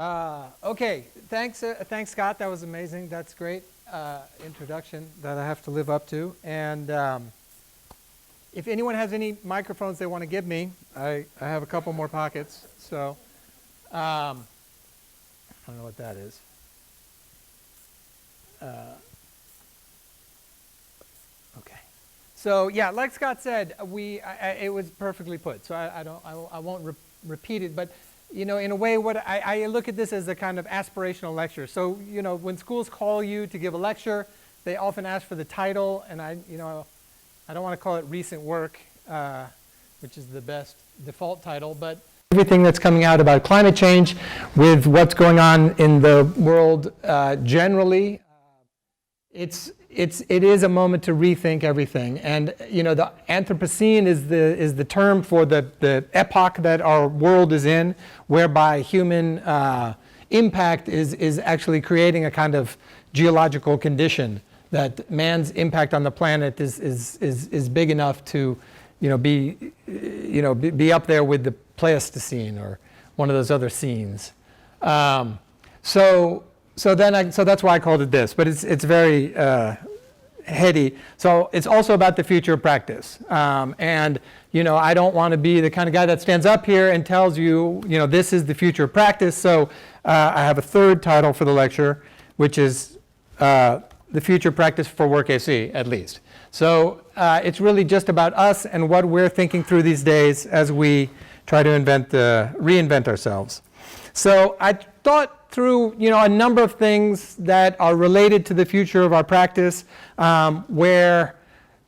Okay, thanks, Scott. That was amazing. That's great introduction that I have to live up to. And if anyone has any microphones they want to give me, I have a couple more pockets. So I don't know what that is. Okay. So yeah, like Scott said, it was perfectly put. So I won't repeat it, but you know, in a way, what I look at this as a kind of aspirational lecture. So you know, when schools call you to give a lecture, they often ask for the title, and I don't want to call it recent work, which is the best default title, but everything that's coming out about climate change, with what's going on in the world generally, it is a moment to rethink everything. And you know, the Anthropocene is the term for the epoch that our world is in, whereby human impact is actually creating a kind of geological condition, that man's impact on the planet is big enough to be up there with the Pleistocene or one of those other scenes. So that's why I called it this, but it's very heady. So it's also about the future of practice. And you know, I don't want to be the kind of guy that stands up here and tells you, you know, this is the future of practice. So I have a third title for the lecture, which is the future practice for WORKac, at least. So it's really just about us and what we're thinking through these days as we try to reinvent ourselves. So I thought through, you know, a number of things that are related to the future of our practice, where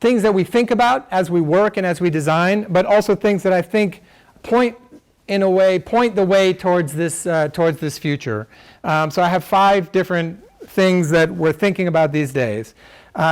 things that we think about as we work and as we design, but also things that I think point the way towards this future. So I have 5 different things that we're thinking about these days.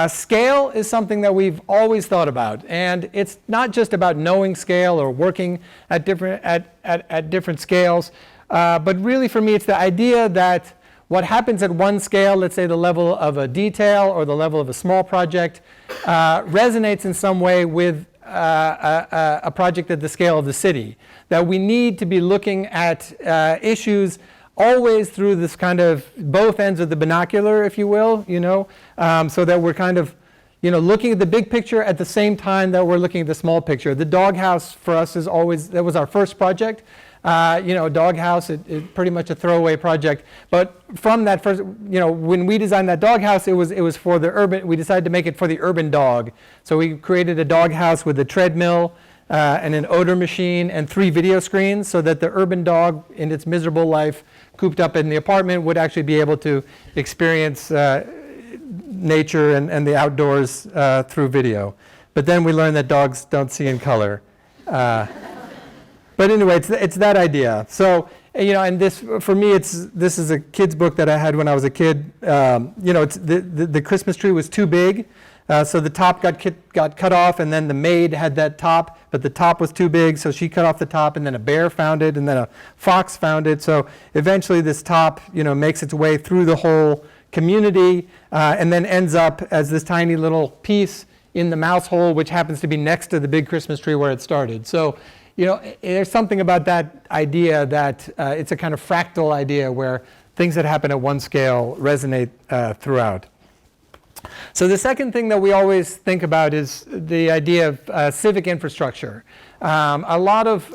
Scale is something that we've always thought about, and it's not just about knowing scale or working at different scales, but really for me it's the idea that what happens at one scale, let's say the level of a detail or the level of a small project, resonates in some way with a project at the scale of the city. That we need to be looking at issues always through this kind of both ends of the binocular, if you will, you know, so that we're kind of, you know, looking at the big picture at the same time that we're looking at the small picture. The doghouse for us is always, that was our first project. You know, doghouse, it's pretty much a throwaway project. But from that first, you know, when we designed that doghouse, it was for the urban, we decided to make it for the urban dog. So we created a doghouse with a treadmill, and an odor machine and 3 video screens, so that the urban dog in its miserable life cooped up in the apartment would actually be able to experience nature and the outdoors through video. But then we learned that dogs don't see in color. But anyway, it's that idea. So, you know, and this, for me, this is a kid's book that I had when I was a kid. You know, the Christmas tree was too big. So the top got cut off, and then the maid had that top, but the top was too big, so she cut off the top, and then a bear found it, and then a fox found it. So eventually this top, you know, makes its way through the whole community, and then ends up as this tiny little piece in the mouse hole, which happens to be next to the big Christmas tree where it started. So, you know, there's something about that idea that it's a kind of fractal idea where things that happen at one scale resonate throughout. So the second thing that we always think about is the idea of civic infrastructure. A lot of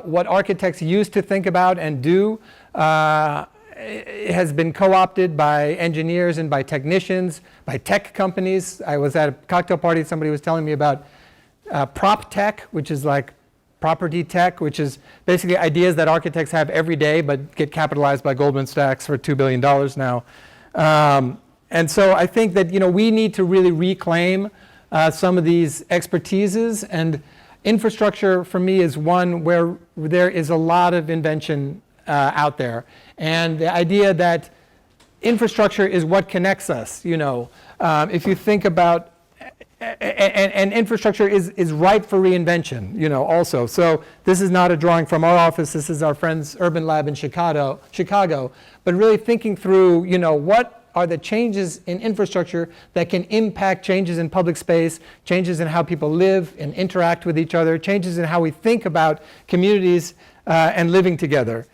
what architects used to think about and do has been co-opted by engineers and by technicians, by tech companies. I was at a cocktail party, somebody was telling me about prop tech, which is like property tech, which is basically ideas that architects have every day but get capitalized by Goldman Sachs for $2 billion now. And so I think that, you know, we need to really reclaim some of these expertises, and infrastructure for me is one where there is a lot of invention out there. And the idea that infrastructure is what connects us, you know, if you think about, and infrastructure is ripe for reinvention, you know, also. So this is not a drawing from our office, this is our friend's urban lab in Chicago, but really thinking through, you know, what are the changes in infrastructure that can impact changes in public space, changes in how people live and interact with each other, changes in how we think about communities and living together.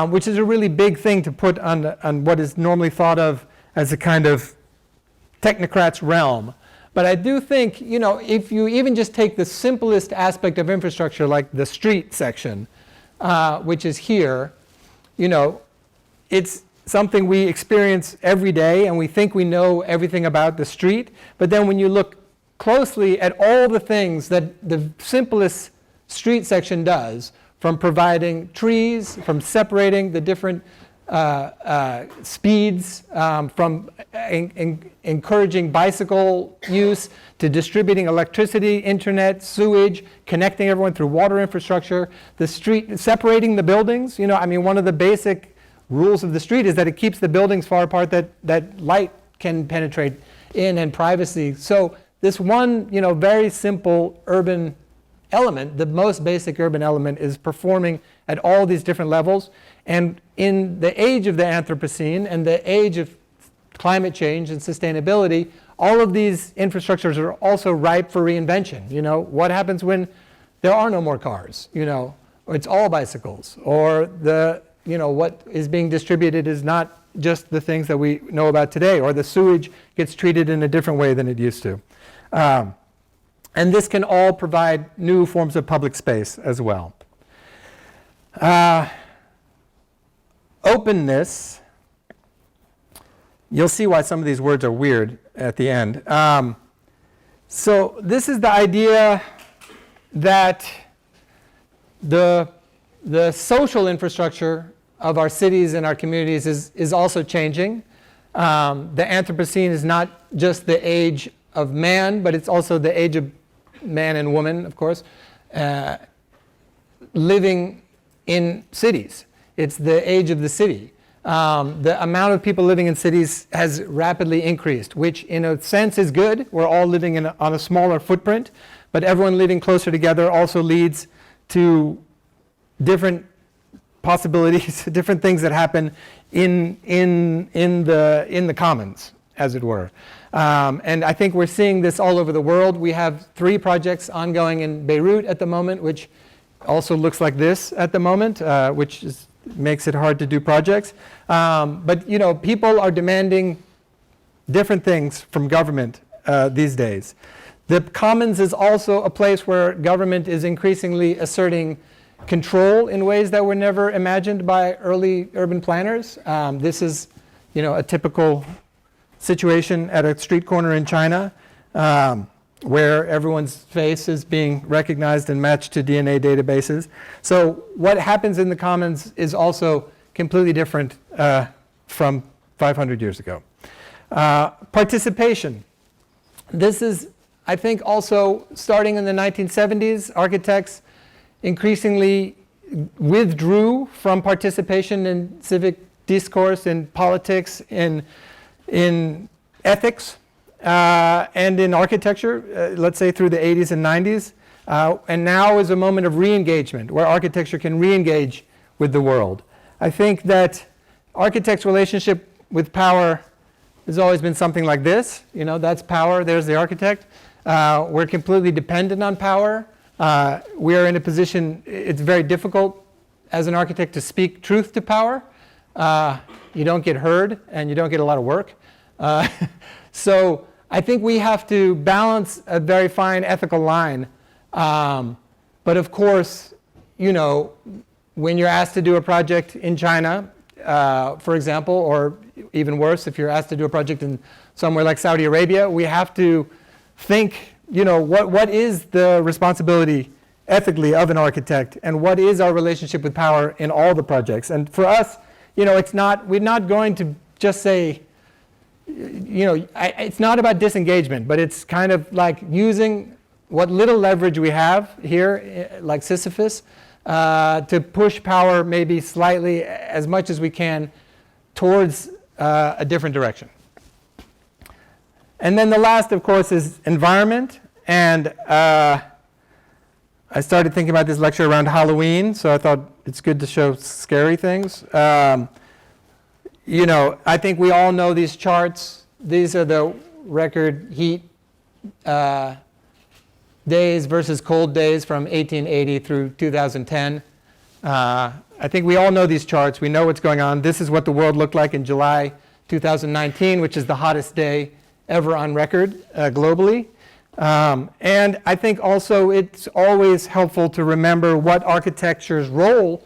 which is a really big thing to put on what is normally thought of as a kind of technocrat's realm. But I do think, if you even just take the simplest aspect of infrastructure, like the street section, which is here, it's something we experience every day, and we think we know everything about the street. But then when you look closely at all the things that the simplest street section does, from providing trees, from separating the different speeds, from encouraging bicycle use, to distributing electricity, internet, sewage, connecting everyone through water infrastructure, the street, separating the buildings. One of the basic rules of the street is that it keeps the buildings far apart that light can penetrate in, and privacy. So this one, very simple urban element, the most basic urban element, is performing at all these different levels. And in the age of the Anthropocene and the age of climate change and sustainability, all of these infrastructures are also ripe for reinvention. What happens when there are no more cars? Or it's all bicycles, or what is being distributed is not just the things that we know about today, or the sewage gets treated in a different way than it used to. And this can all provide new forms of public space as well. Openness, you'll see why some of these words are weird at the end. So this is the idea that the social infrastructure of our cities and our communities is also changing. The Anthropocene is not just the age of man, but it's also the age of man and woman, of course, living in cities. It's the age of the city. The amount of people living in cities has rapidly increased, which in a sense is good. We're all living on a smaller footprint, but everyone living closer together also leads to different possibilities, different things that happen in the commons, as it were. And I think we're seeing this all over the world. We have 3 projects ongoing in Beirut at the moment, which also looks like this at the moment, which makes it hard to do projects. But people are demanding different things from government these days. The commons is also a place where government is increasingly asserting control in ways that were never imagined by early urban planners. This is, a typical situation at a street corner in China, where everyone's face is being recognized and matched to DNA databases. So what happens in the commons is also completely different from 500 years ago. Participation. This is, I think, also starting in the 1970s. Architects increasingly withdrew from participation in civic discourse, in politics, in ethics, and in architecture, let's say through the 80s and 90s. And now is a moment of re-engagement, where architecture can re-engage with the world. I think that architects' relationship with power has always been something like this. That's power, there's the architect. We're completely dependent on power. We are in a position, it's very difficult as an architect to speak truth to power. You don't get heard, and you don't get a lot of work. So I think we have to balance a very fine ethical line. But of course, when you're asked to do a project in China, for example, or even worse, if you're asked to do a project in somewhere like Saudi Arabia, we have to think, what is the responsibility ethically of an architect, and what is our relationship with power in all the projects. And for us, we're not going to just say, it's not about disengagement, but it's kind of like using what little leverage we have here, like Sisyphus, to push power maybe slightly, as much as we can, towards a different direction. And then the last, of course, is environment. And I started thinking about this lecture around Halloween, so I thought it's good to show scary things. I think we all know these charts. These are the record heat days versus cold days from 1880 through 2010. I I think we all know these charts. We know what's going on. This is what the world looked like in July 2019, which is the hottest day ever on record globally. And I think also it's always helpful to remember what architecture's role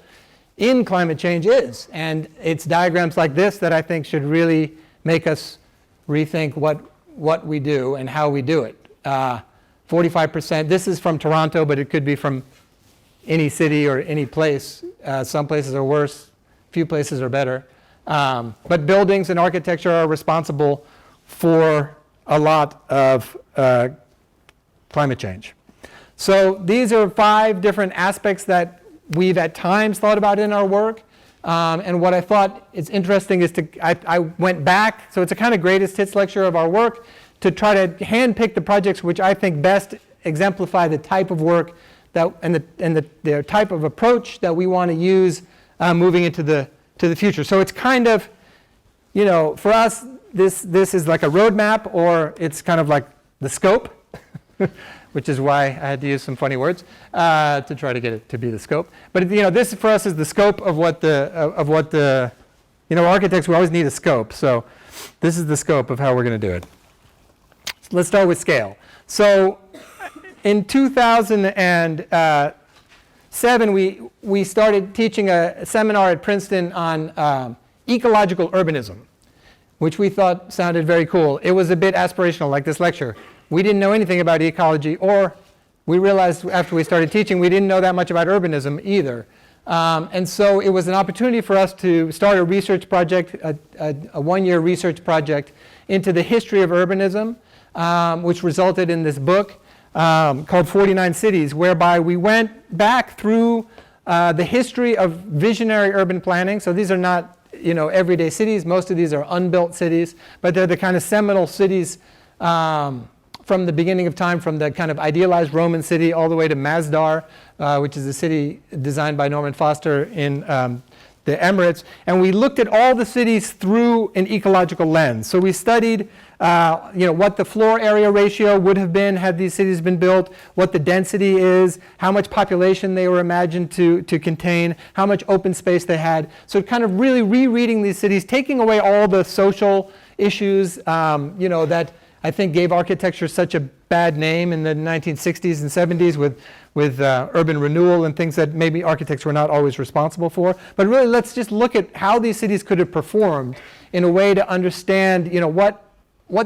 in climate change is. And it's diagrams like this that I think should really make us rethink what we do and how we do it. 45%, this is from Toronto, but it could be from any city or any place. Some places are worse, few places are better. But buildings and architecture are responsible for a lot of climate change. So these are 5 different aspects that we've at times thought about in our work. And what I thought is interesting is I went back, so it's a kind of greatest hits lecture of our work, to try to handpick the projects which I think best exemplify the type of work that, and the type of approach that we want to use moving into the future. So it's kind of, you know, for us, this is like a roadmap, or it's kind of like the scope, which is why I had to use some funny words to try to get it to be the scope. But you know, this for us is the scope of what the you know, architects, we always need a scope. So this is the scope of how we're going to do it. Let's start with scale. So in 2007, we started teaching a seminar at Princeton on ecological urbanism, which we thought sounded very cool. It was a bit aspirational, like this lecture. We didn't know anything about ecology, or we realized after we started teaching we didn't know that much about urbanism either. And so it was an opportunity for us to start a research project, a one-year research project into the history of urbanism, which resulted in this book called 49 Cities, whereby we went back through the history of visionary urban planning. So these are not, you know, everyday cities. Most of these are unbuilt cities, but they're the kind of seminal cities from the beginning of time, from the kind of idealized Roman city all the way to Masdar, which is a city designed by Norman Foster in the Emirates. And we looked at all the cities through an ecological lens. So we studied you know, what the floor area ratio would have been had these cities been built, what the density is, how much population they were imagined to contain, how much open space they had. So kind of really rereading these cities, taking away all the social issues, you know, that I think gave architecture such a bad name in the 1960s and 70s with urban renewal and things that maybe architects were not always responsible for. But really, let's just look at how these cities could have performed in a way to understand, you know, what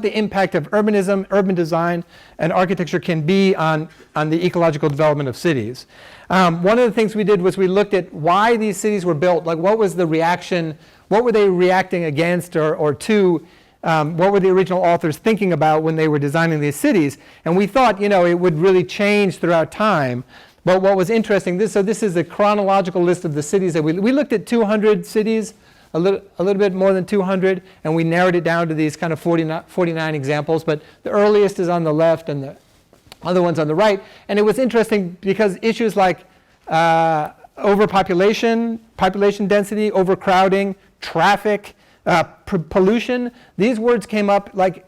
the impact of urbanism, urban design, and architecture can be on the ecological development of cities. One of the things we did was we looked at why these cities were built, like what was the reaction, what were they reacting against or to, what were the original authors thinking about when they were designing these cities. And we thought, you know, it would really change throughout time. But what was interesting, this is a chronological list of the cities that we looked at 200 cities, a little bit more than 200, and we narrowed it down to these kind of 49 examples. But the earliest is on the left and the other one's on the right. And it was interesting because issues like overpopulation, population density, overcrowding, traffic, pollution, these words came up like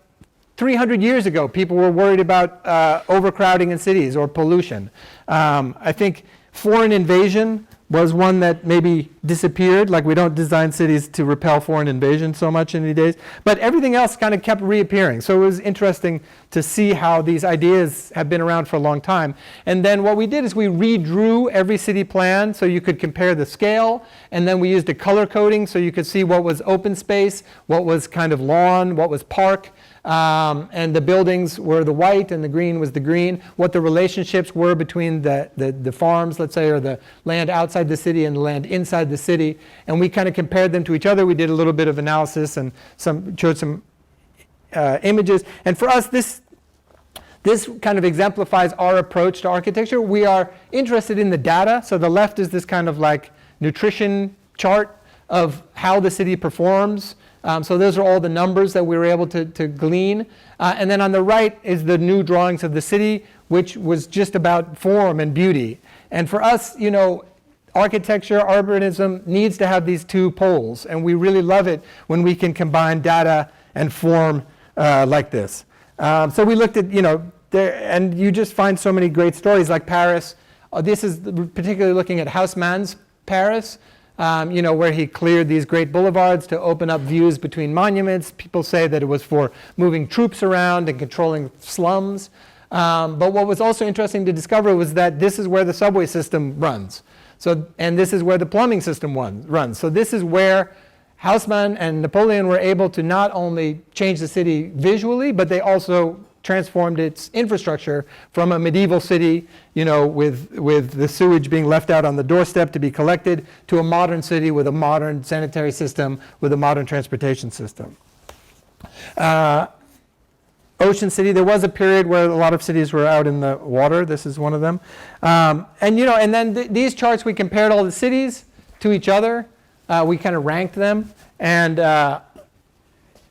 300 years ago. People were worried about overcrowding in cities or pollution. I think foreign invasion was one that maybe disappeared, like we don't design cities to repel foreign invasion so much in these days, but everything else kind of kept reappearing. So it was interesting to see how these ideas have been around for a long time. And then what we did is we redrew every city plan so you could compare the scale, and then we used a color coding so you could see what was open space, what was kind of lawn, what was park, and the buildings were the white and the green was the green, what the relationships were between the farms, let's say, or the land outside the city and the land inside the city, and we kind of compared them to each other. We did a little bit of analysis and showed some images. And for us, this kind of exemplifies our approach to architecture. We are interested in the data. So the left is this kind of like nutrition chart of how the city performs. So those are all the numbers that we were able to glean. And then on the right is the new drawings of the city, which was just about form and beauty. And for us, you know, architecture, urbanism needs to have these two poles. And we really love it when we can combine data and form like this. So we looked at, you know, and you just find so many great stories like Paris. This is particularly looking at Haussmann's Paris. where he cleared these great boulevards to open up views between monuments. People say that it was for moving troops around and controlling slums. But what was also interesting to discover was that this is where the subway system runs. And this is where the plumbing system runs. So this is where Haussmann and Napoleon were able to not only change the city visually, but they also transformed its infrastructure from a medieval city, with the sewage being left out on the doorstep to be collected, to a modern city with a modern sanitary system, with a modern transportation system. Ocean City, there was a period where a lot of cities were out in the water. This is one of them. And then these charts, we compared all the cities to each other. We kind of ranked them, and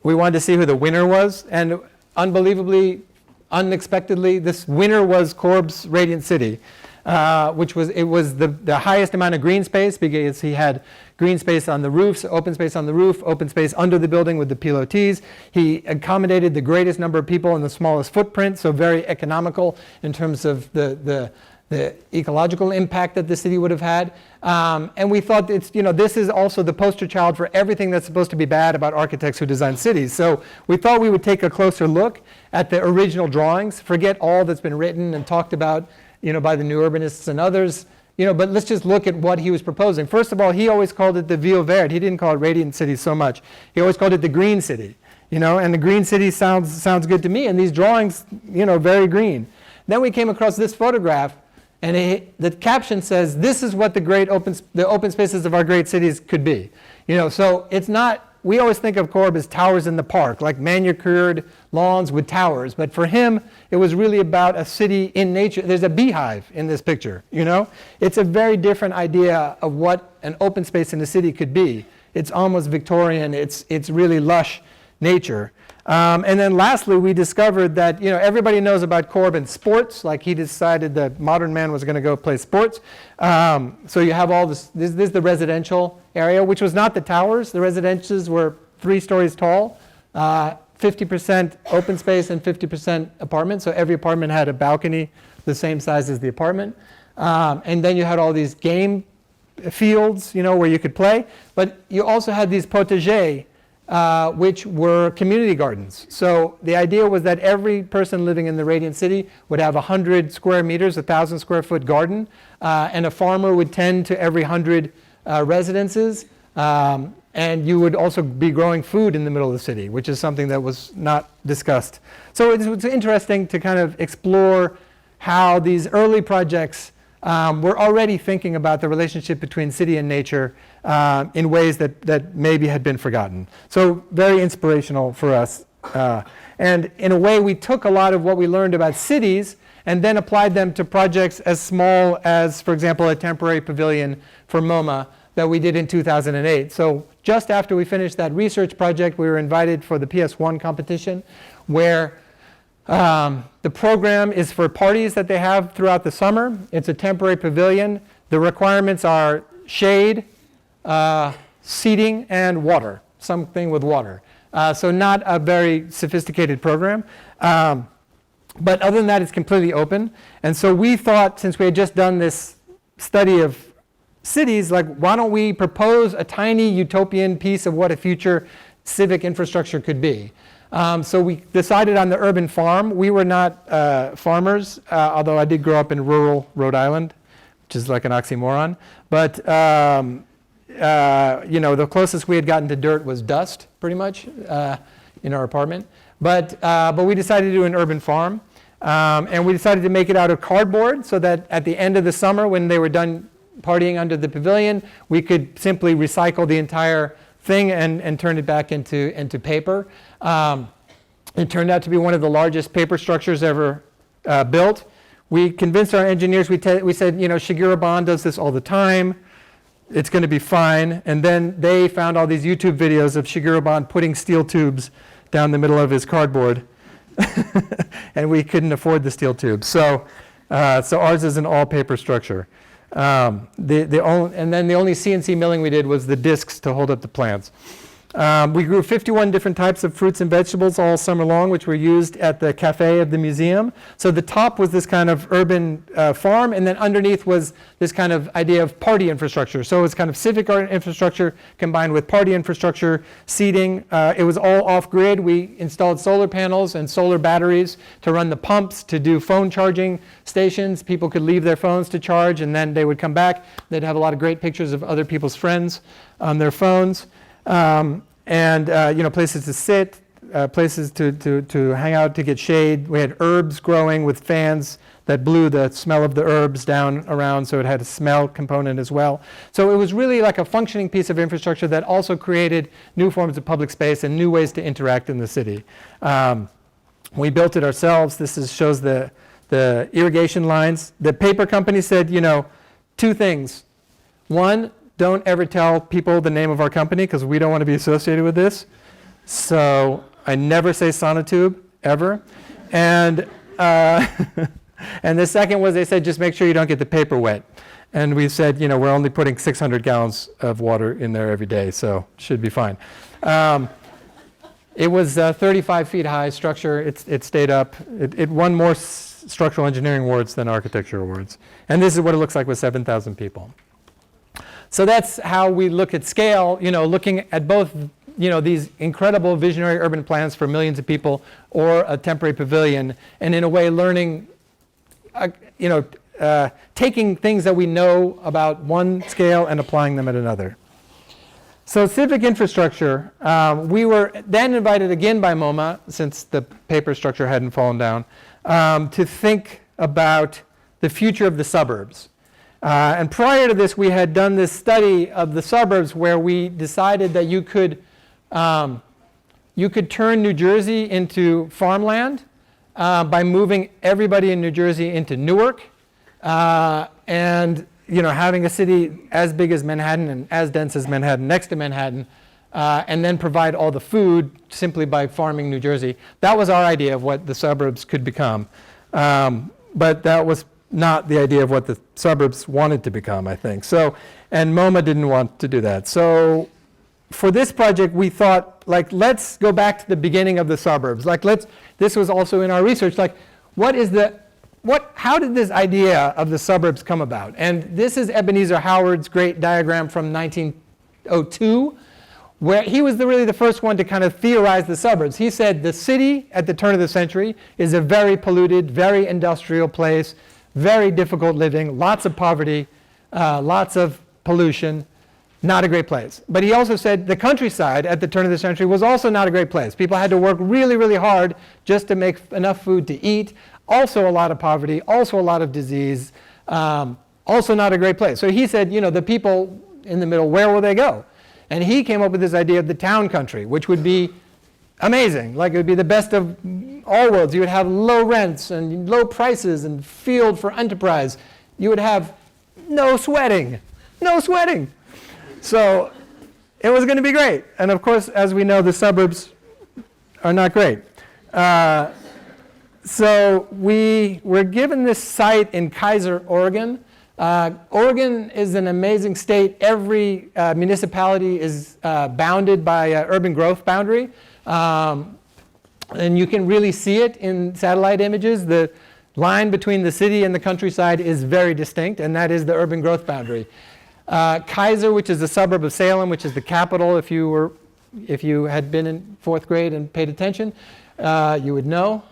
we wanted to see who the winner was. And unbelievably, unexpectedly, this winner was Corb's Radiant City, which was the highest amount of green space, because he had green space on the roofs, open space on the roof, open space under the building with the pilotis. He accommodated the greatest number of people in the smallest footprint, so very economical in terms of the ecological impact that the city would have had. And we thought this is also the poster child for everything that's supposed to be bad about architects who design cities. So we thought we would take a closer look at the original drawings, forget all that's been written and talked about by the new urbanists and others, but let's just look at what he was proposing. First of all, he always called it the Ville Verte. He didn't call it Radiant City so much. He always called it the Green City, and the Green City sounds good to me. And these drawings, very green. Then we came across this photograph, and the caption says, "This is what the open spaces of our great cities could be." So it's not. We always think of Corb as towers in the park, like manicured lawns with towers. But for him, it was really about a city in nature. There's a beehive in this picture. It's a very different idea of what an open space in a city could be. It's almost Victorian. It's really lush nature. And then lastly, we discovered that everybody knows about Corb and sports. Like, he decided that modern man was going to go play sports. So you have all this. This is the residential area, which was not the towers. The residences were 3 stories tall, 50% open space and 50% apartment. So every apartment had a balcony the same size as the apartment. And then you had all these game fields, where you could play. But you also had these potagers, which were community gardens. So the idea was that every person living in the Radiant City would have 100 square meters, 1,000 square foot garden, and a farmer would tend to every 100 residences. And you would also be growing food in the middle of the city, which is something that was not discussed. So it's interesting to kind of explore how these early projects were already thinking about the relationship between city and nature in ways that maybe had been forgotten. So very inspirational for us. And in a way, we took a lot of what we learned about cities and then applied them to projects as small as, for example, a temporary pavilion for MoMA that we did in 2008. So just after we finished that research project, we were invited for the PS1 competition, where the program is for parties that they have throughout the summer. It's a temporary pavilion. The requirements are shade, seating, and water, something with water. So not a very sophisticated program. But other than that, it's completely open. And so we thought, since we had just done this study of cities, like, why don't we propose a tiny utopian piece of what a future civic infrastructure could be? So we decided on the urban farm. We were not farmers, although I did grow up in rural Rhode Island, which is like an oxymoron. But the closest we had gotten to dirt was dust, pretty much, in our apartment. But we decided to do an urban farm, and we decided to make it out of cardboard, so that at the end of the summer, when they were done partying under the pavilion, we could simply recycle the entire thing and turn it back into paper. It turned out to be one of the largest paper structures ever built. We convinced our engineers. We said, Shigeru Ban does this all the time. It's going to be fine. And then they found all these YouTube videos of Shigeru Ban putting steel tubes down the middle of his cardboard, and we couldn't afford the steel tubes. So ours is an all paper structure. And then the only CNC milling we did was the discs to hold up the plants. We grew 51 different types of fruits and vegetables all summer long, which were used at the cafe of the museum. So the top was this kind of urban farm, and then underneath was this kind of idea of party infrastructure. So it was kind of civic infrastructure combined with party infrastructure, seating. It was all off-grid. We installed solar panels and solar batteries to run the pumps, to do phone charging stations. People could leave their phones to charge, and then they would come back. They'd have a lot of great pictures of other people's friends on their phones. Places to sit, places to hang out, to get shade. We had herbs growing with fans that blew the smell of the herbs down around, so it had a smell component as well. So it was really like a functioning piece of infrastructure that also created new forms of public space and new ways to interact in the city. We built it ourselves. This shows the irrigation lines. The paper company said, two things. One, don't ever tell people the name of our company because we don't want to be associated with this. So I never say sonotube, ever. And and the second was they said, just make sure you don't get the paper wet. And we said, we're only putting 600 gallons of water in there every day, so it should be fine. It was a 35 feet high structure. It stayed up. It won more structural engineering awards than architecture awards. And this is what it looks like with 7,000 people. So that's how we look at scale, looking at both, these incredible visionary urban plans for millions of people or a temporary pavilion, and in a way learning, taking things that we know about one scale and applying them at another. So civic infrastructure, we were then invited again by MoMA, since the paper structure hadn't fallen down, to think about the future of the suburbs. And prior to this, we had done this study of the suburbs where we decided that you could turn New Jersey into farmland by moving everybody in New Jersey into Newark, and having a city as big as Manhattan and as dense as Manhattan next to Manhattan, and then provide all the food simply by farming New Jersey. That was our idea of what the suburbs could become, but that was not the idea of what the suburbs wanted to become, I think. So, and MoMA didn't want to do that. So for this project, we thought, let's go back to the beginning of the suburbs. This was also in our research, how did this idea of the suburbs come about? And this is Ebenezer Howard's great diagram from 1902, where he was really the first one to kind of theorize the suburbs. He said the city at the turn of the century is a very polluted, very industrial place, very difficult living, lots of poverty, lots of pollution, not a great place. But he also said the countryside at the turn of the century was also not a great place. People had to work really, really hard just to make enough food to eat. Also a lot of poverty, also a lot of disease, also not a great place. So he said, the people in the middle, where will they go? And he came up with this idea of the town country, which would be amazing. It would be the best of all worlds. You would have low rents and low prices and field for enterprise. You would have no sweating. So it was going to be great. And of course, as we know, the suburbs are not great. So we were given this site in Kaiser, Oregon. Oregon is an amazing state. Every municipality is bounded by an urban growth boundary. And you can really see it in satellite images. The line between the city and the countryside is very distinct, and that is the urban growth boundary. Kaiser, which is a suburb of Salem, which is the capital, if you had been in fourth grade and paid attention, you would know.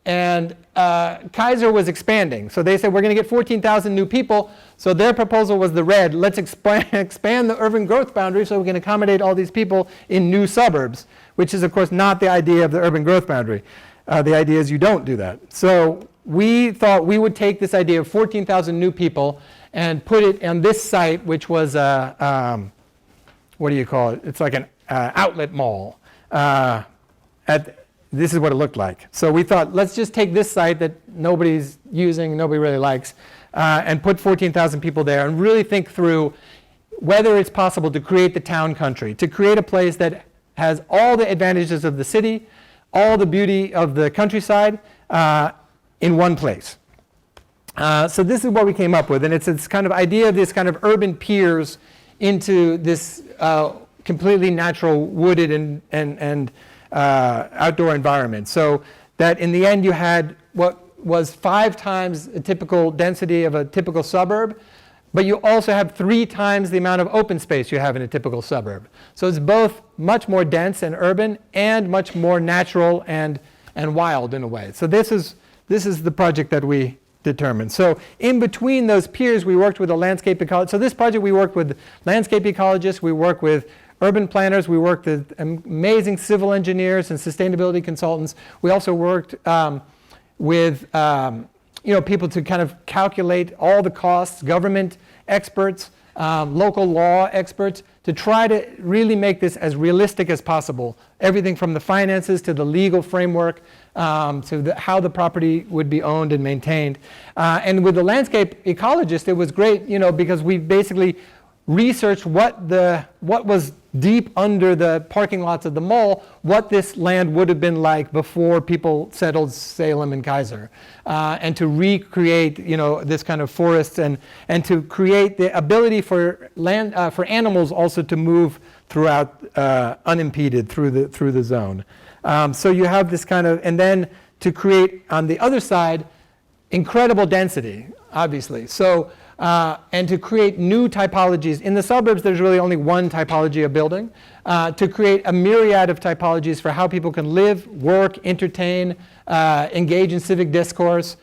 Kaiser was expanding. So they said, we're going to get 14,000 new people. So their proposal was the red. Let's expand the urban growth boundary so we can accommodate all these people in new suburbs, which is, of course, not the idea of the urban growth boundary. The idea is you don't do that. So we thought we would take this idea of 14,000 new people and put it on this site, which was what do you call it? It's like an outlet mall. This is what it looked like. So we thought, let's just take this site that nobody's using, nobody really likes, and put 14,000 people there and really think through whether it's possible to create the town country, to create a place that has all the advantages of the city, all the beauty of the countryside in one place. So this is what we came up with, and it's this kind of idea of this kind of urban piers into this completely natural wooded and outdoor environment. So that in the end you had what was 5 times a typical density of a typical suburb, but you also have 3 times the amount of open space you have in a typical suburb. So it's both much more dense and urban and much more natural and wild in a way. So this is the project that we determined. So in between those piers, we worked with a landscape ecologist. So this project, we worked with landscape ecologists, we worked with urban planners, we worked with amazing civil engineers and sustainability consultants. We also worked with people to kind of calculate all the costs, government experts, local law experts, to try to really make this as realistic as possible. Everything from the finances to the legal framework, to how the property would be owned and maintained. And with the landscape ecologist, it was great, because we basically researched what was deep under the parking lots of the mall, what this land would have been like before people settled Salem and Kaiser, and to recreate, this kind of forests and to create the ability for animals also to move throughout unimpeded through the zone. So you have this kind of, and then to create on the other side incredible density, obviously. So and to create new typologies. In the suburbs, there's really only one typology of building. To create a myriad of typologies for how people can live, work, entertain, engage in civic discourse,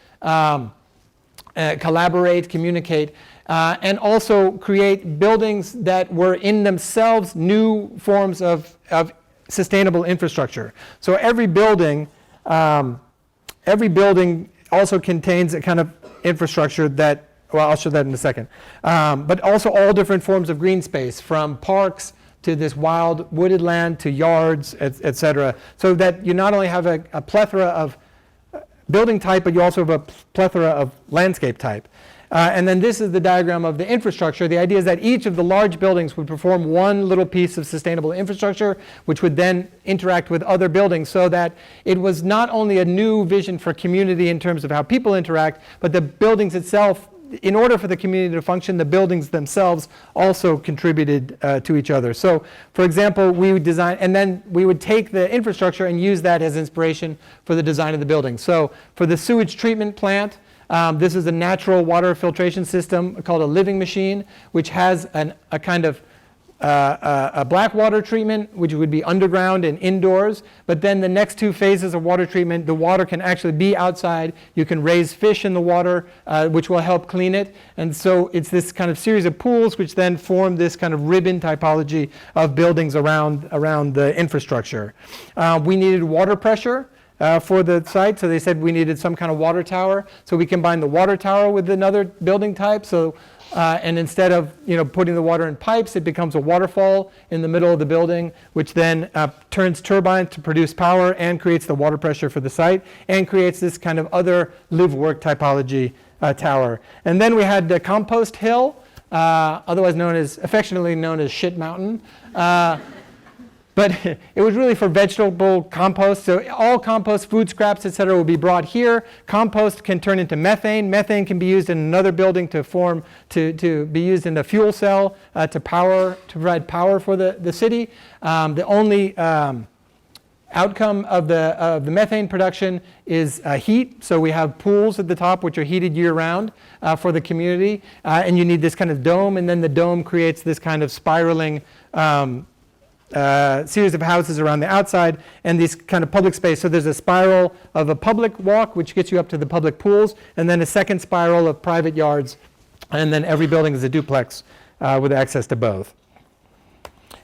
collaborate, communicate, and also create buildings that were in themselves new forms of sustainable infrastructure. So every building also contains a kind of infrastructure that, well, I'll show that in a second. But also all different forms of green space, from parks to this wild wooded land to yards, et cetera. So that you not only have a plethora of building type, but you also have a plethora of landscape type. And then this is the diagram of the infrastructure. The idea is that each of the large buildings would perform one little piece of sustainable infrastructure, which would then interact with other buildings, so that it was not only a new vision for community in terms of how people interact, but the buildings itself, in order for the community to function, the buildings themselves also contributed to each other. So, for example, we would design, and then we would take the infrastructure and use that as inspiration for the design of the building. So, for the sewage treatment plant, this is a natural water filtration system called a living machine, which has a kind of a black water treatment, which would be underground and indoors. But then the next 2 phases of water treatment, the water can actually be outside. You can raise fish in the water, which will help clean it. And so it's this kind of series of pools which then form this kind of ribbon typology of buildings around the infrastructure. We needed water pressure for the site, so they said we needed some kind of water tower. So we combined the water tower with another building type. So and instead of putting the water in pipes, it becomes a waterfall in the middle of the building, which then turns turbines to produce power and creates the water pressure for the site and creates this kind of other live-work typology tower. And then we had the compost hill, otherwise affectionately known as Shit Mountain. But it was really for vegetable compost. So all compost, food scraps, et cetera, will be brought here. Compost can turn into methane. Methane can be used in another building to be used in a fuel cell to provide power for the city. The only outcome of the methane production is heat. So we have pools at the top which are heated year-round for the community. And you need this kind of dome, and then the dome creates this kind of spiraling series of houses around the outside and these kind of public space. So there's a spiral of a public walk, which gets you up to the public pools, and then a second spiral of private yards, and then every building is a duplex with access to both.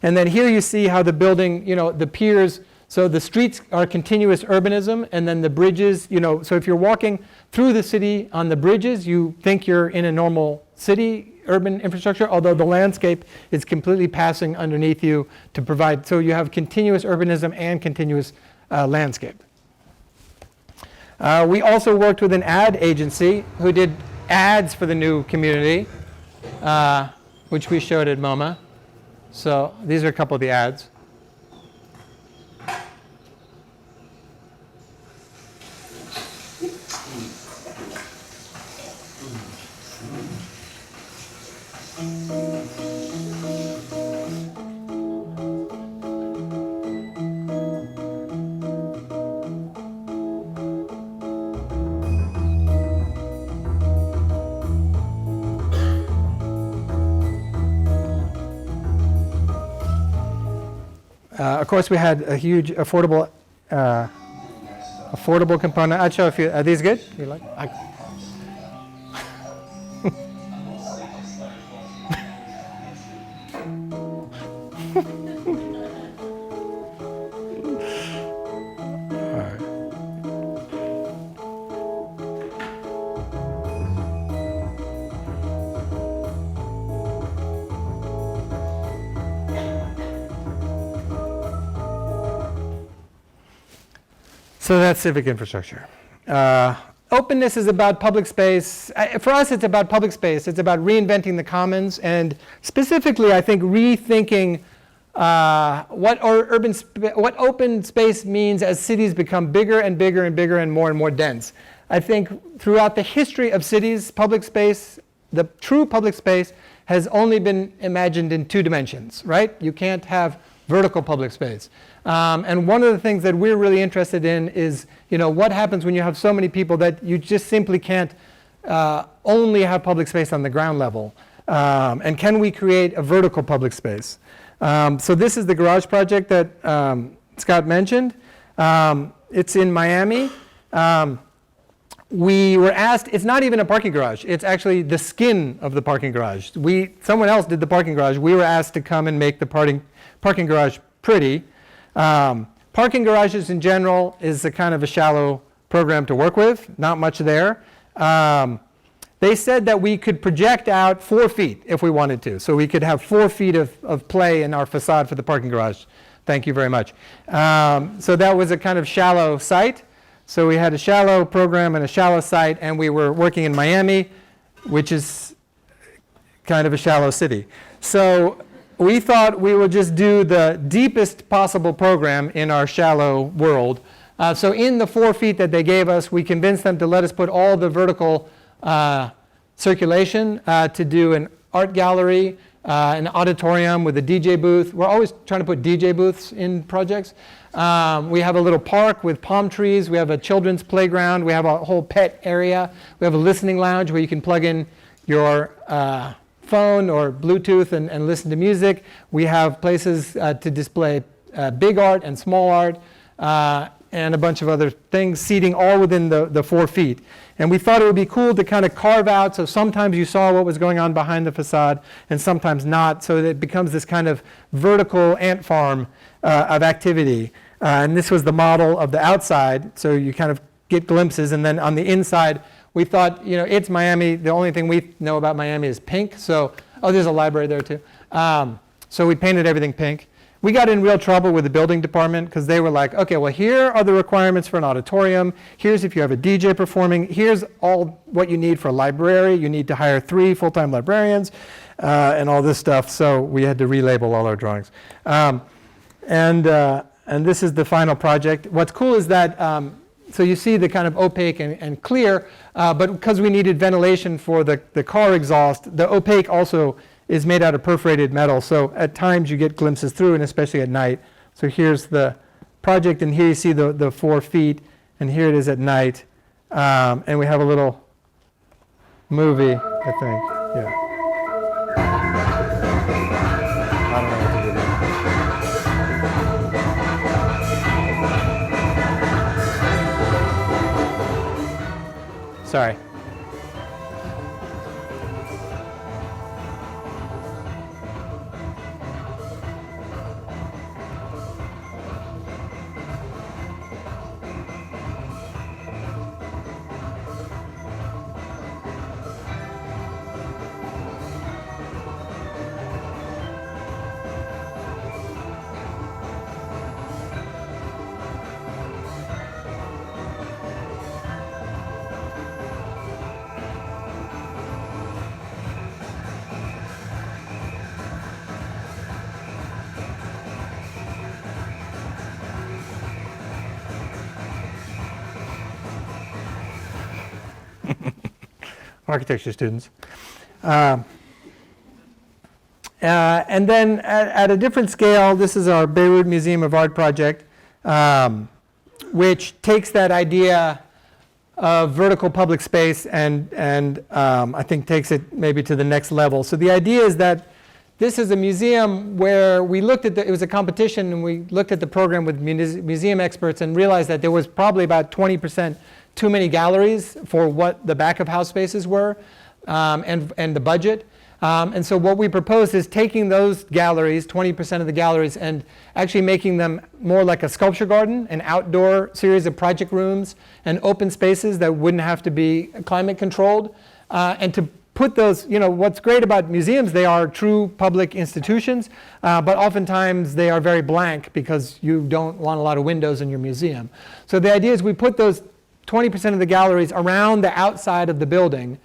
And then here you see how the building, the piers, so the streets are continuous urbanism, and then the bridges, so if you're walking through the city on the bridges, you think you're in a normal city urban infrastructure, although the landscape is completely passing underneath you to provide, so you have continuous urbanism and continuous landscape. We also worked with an ad agency who did ads for the new community, which we showed at MoMA. So these are a couple of the ads. Of course, we had a huge affordable component. I'd show a few. Are these good? You like? So that's civic infrastructure. Openness is about public space. For us, it's about public space. It's about reinventing the commons, and specifically, I think, rethinking what open space means as cities become bigger and bigger and bigger and more dense. I think throughout the history of cities, public space, the true public space, has only been imagined in 2 dimensions, right? You can't have vertical public space. And one of the things that we're really interested in is, what happens when you have so many people that you just simply can't only have public space on the ground level. And can we create a vertical public space? So this is the garage project that Scott mentioned. It's in Miami. We were asked, it's not even a parking garage. It's actually the skin of the parking garage. Someone else did the parking garage. We were asked to come and make the parking garage pretty. Parking garages in general is a kind of a shallow program to work with, not much there. They said that we could project out 4 feet if we wanted to. So we could have 4 feet of play in our facade for the parking garage. Thank you very much. So that was a kind of shallow site. So we had a shallow program and a shallow site, and we were working in Miami, which is kind of a shallow city. So we thought we would just do the deepest possible program in our shallow world. So in the 4 feet that they gave us, we convinced them to let us put all the vertical circulation to do an art gallery, an auditorium with a DJ booth. We're always trying to put DJ booths in projects. We have a little park with palm trees. We have a children's playground. We have a whole pet area. We have a listening lounge where you can plug in your phone or Bluetooth and listen to music. We have places to display big art and small art and a bunch of other things, seating all within the 4 feet. And we thought it would be cool to kind of carve out, so sometimes you saw what was going on behind the facade and sometimes not, so that it becomes this kind of vertical ant farm of activity. And this was the model of the outside, so you kind of get glimpses. And then on the inside, we thought, it's Miami. The only thing we know about Miami is pink. So, there's a library there too. So we painted everything pink. We got in real trouble with the building department because they were like, okay, well, here are the requirements for an auditorium. Here's if you have a DJ performing. Here's all what you need for a library. You need to hire 3 full-time librarians and all this stuff. So we had to relabel all our drawings. And this is the final project. What's cool is that, so you see the kind of opaque and clear, but because we needed ventilation for the car exhaust, the opaque also is made out of perforated metal. So at times you get glimpses through, and especially at night. So here's the project, and here you see the 4 feet, and here it is at night. And we have a little movie, I think. Yeah. I don't know what to do there. Sorry. Architecture students. And then at a different scale, this is our Beirut Museum of Art project, which takes that idea of vertical public space and I think takes it maybe to the next level. So the idea is that this is a museum where we looked at it was a competition, and we looked at the program with museum experts and realized that there was probably about 20% too many galleries for what the back of house spaces were, and the budget. And so what we proposed is taking those galleries, 20% of the galleries, and actually making them more like a sculpture garden, an outdoor series of project rooms and open spaces that wouldn't have to be climate controlled. And to put those, what's great about museums, they are true public institutions, but oftentimes they are very blank because you don't want a lot of windows in your museum. So the idea is we put those 20% of the galleries around the outside of the building,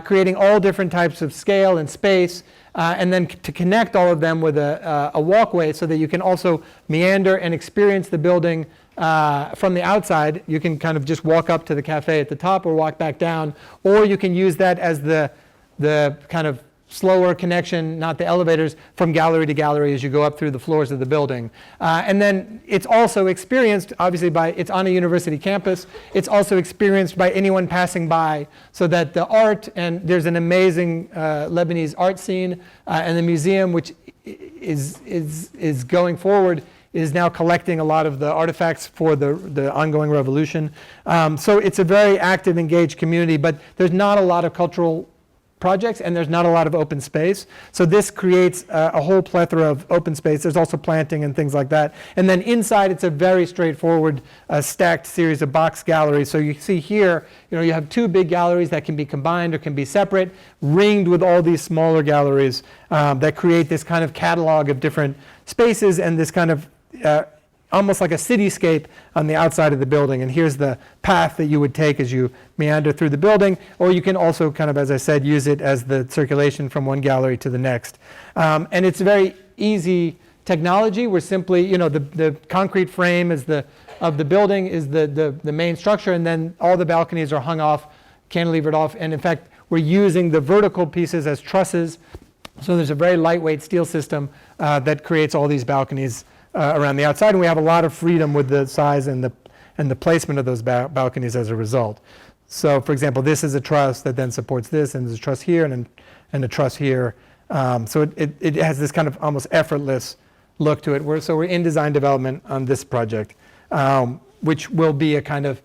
creating all different types of scale and space, and then to connect all of them with a walkway so that you can also meander and experience the building from the outside. You can kind of just walk up to the cafe at the top or walk back down, or you can use that as the kind of slower connection, not the elevators, from gallery to gallery as you go up through the floors of the building. And then it's also experienced, obviously, it's on a university campus. It's also experienced by anyone passing by, so that the art, and there's an amazing Lebanese art scene, and the museum, which is going forward, is now collecting a lot of the artifacts for the ongoing revolution. So it's a very active, engaged community, but there's not a lot of cultural projects, and there's not a lot of open space. So this creates a whole plethora of open space. There's also planting and things like that. And then inside, it's a very straightforward stacked series of box galleries. So you see here, you have two big galleries that can be combined or can be separate, ringed with all these smaller galleries that create this kind of catalog of different spaces and this kind of almost like a cityscape on the outside of the building. And here's the path that you would take as you meander through the building. Or you can also kind of, as I said, use it as the circulation from one gallery to the next. And it's a very easy technology. We're simply, the concrete frame of the building is the main structure, and then all the balconies are hung off, cantilevered off. And in fact, we're using the vertical pieces as trusses. So there's a very lightweight steel system that creates all these balconies around the outside, and we have a lot of freedom with the size and the placement of those balconies as a result. So, for example, this is a truss that then supports this, and there's a truss here and a truss here. So it has this kind of almost effortless look to it. So we're in design development on this project, which will be a kind of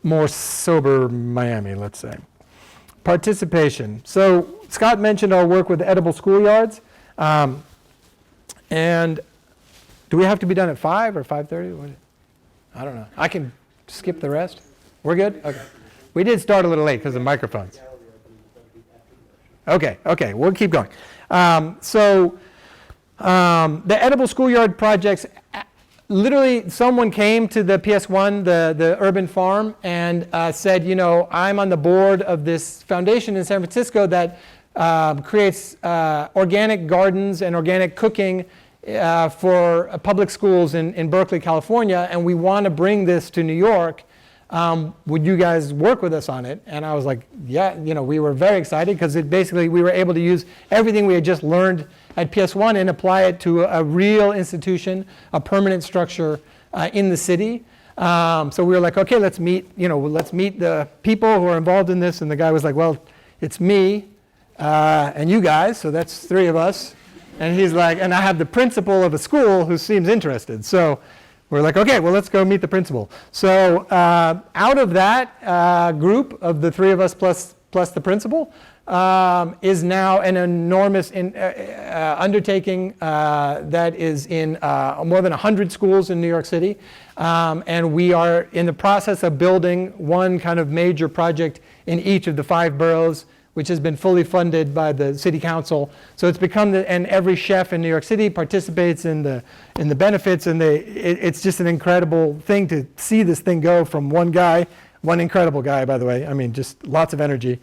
more sober Miami, let's say. Participation. So Scott mentioned our work with edible schoolyards, and do we have to be done at 5 or 5:30? I don't know. I can skip the rest. We're good? Okay. We did start a little late because of microphones. Okay, we'll keep going. The edible schoolyard projects, literally someone came to the PS1, the urban farm, and said, I'm on the board of this foundation in San Francisco that creates organic gardens and organic cooking for public schools in Berkeley, California, and we want to bring this to New York. Would you guys work with us on it? And I was like, yeah, we were very excited because we were able to use everything we had just learned at PS1 and apply it to a real institution, a permanent structure in the city. So we were like, okay, let's meet the people who are involved in this. And the guy was like, well, it's me and you guys, so that's 3 of us. And he's like, and I have the principal of a school who seems interested. So we're like, okay, well, let's go meet the principal. So out of that group of the 3 of us plus the principal is now an enormous undertaking that is in more than 100 schools in New York City. And we are in the process of building one kind of major project in each of the 5 boroughs, which has been fully funded by the city council. So it's become, and every chef in New York City participates in the benefits, and it's just an incredible thing to see this thing go from one incredible guy, by the way, I mean, just lots of energy,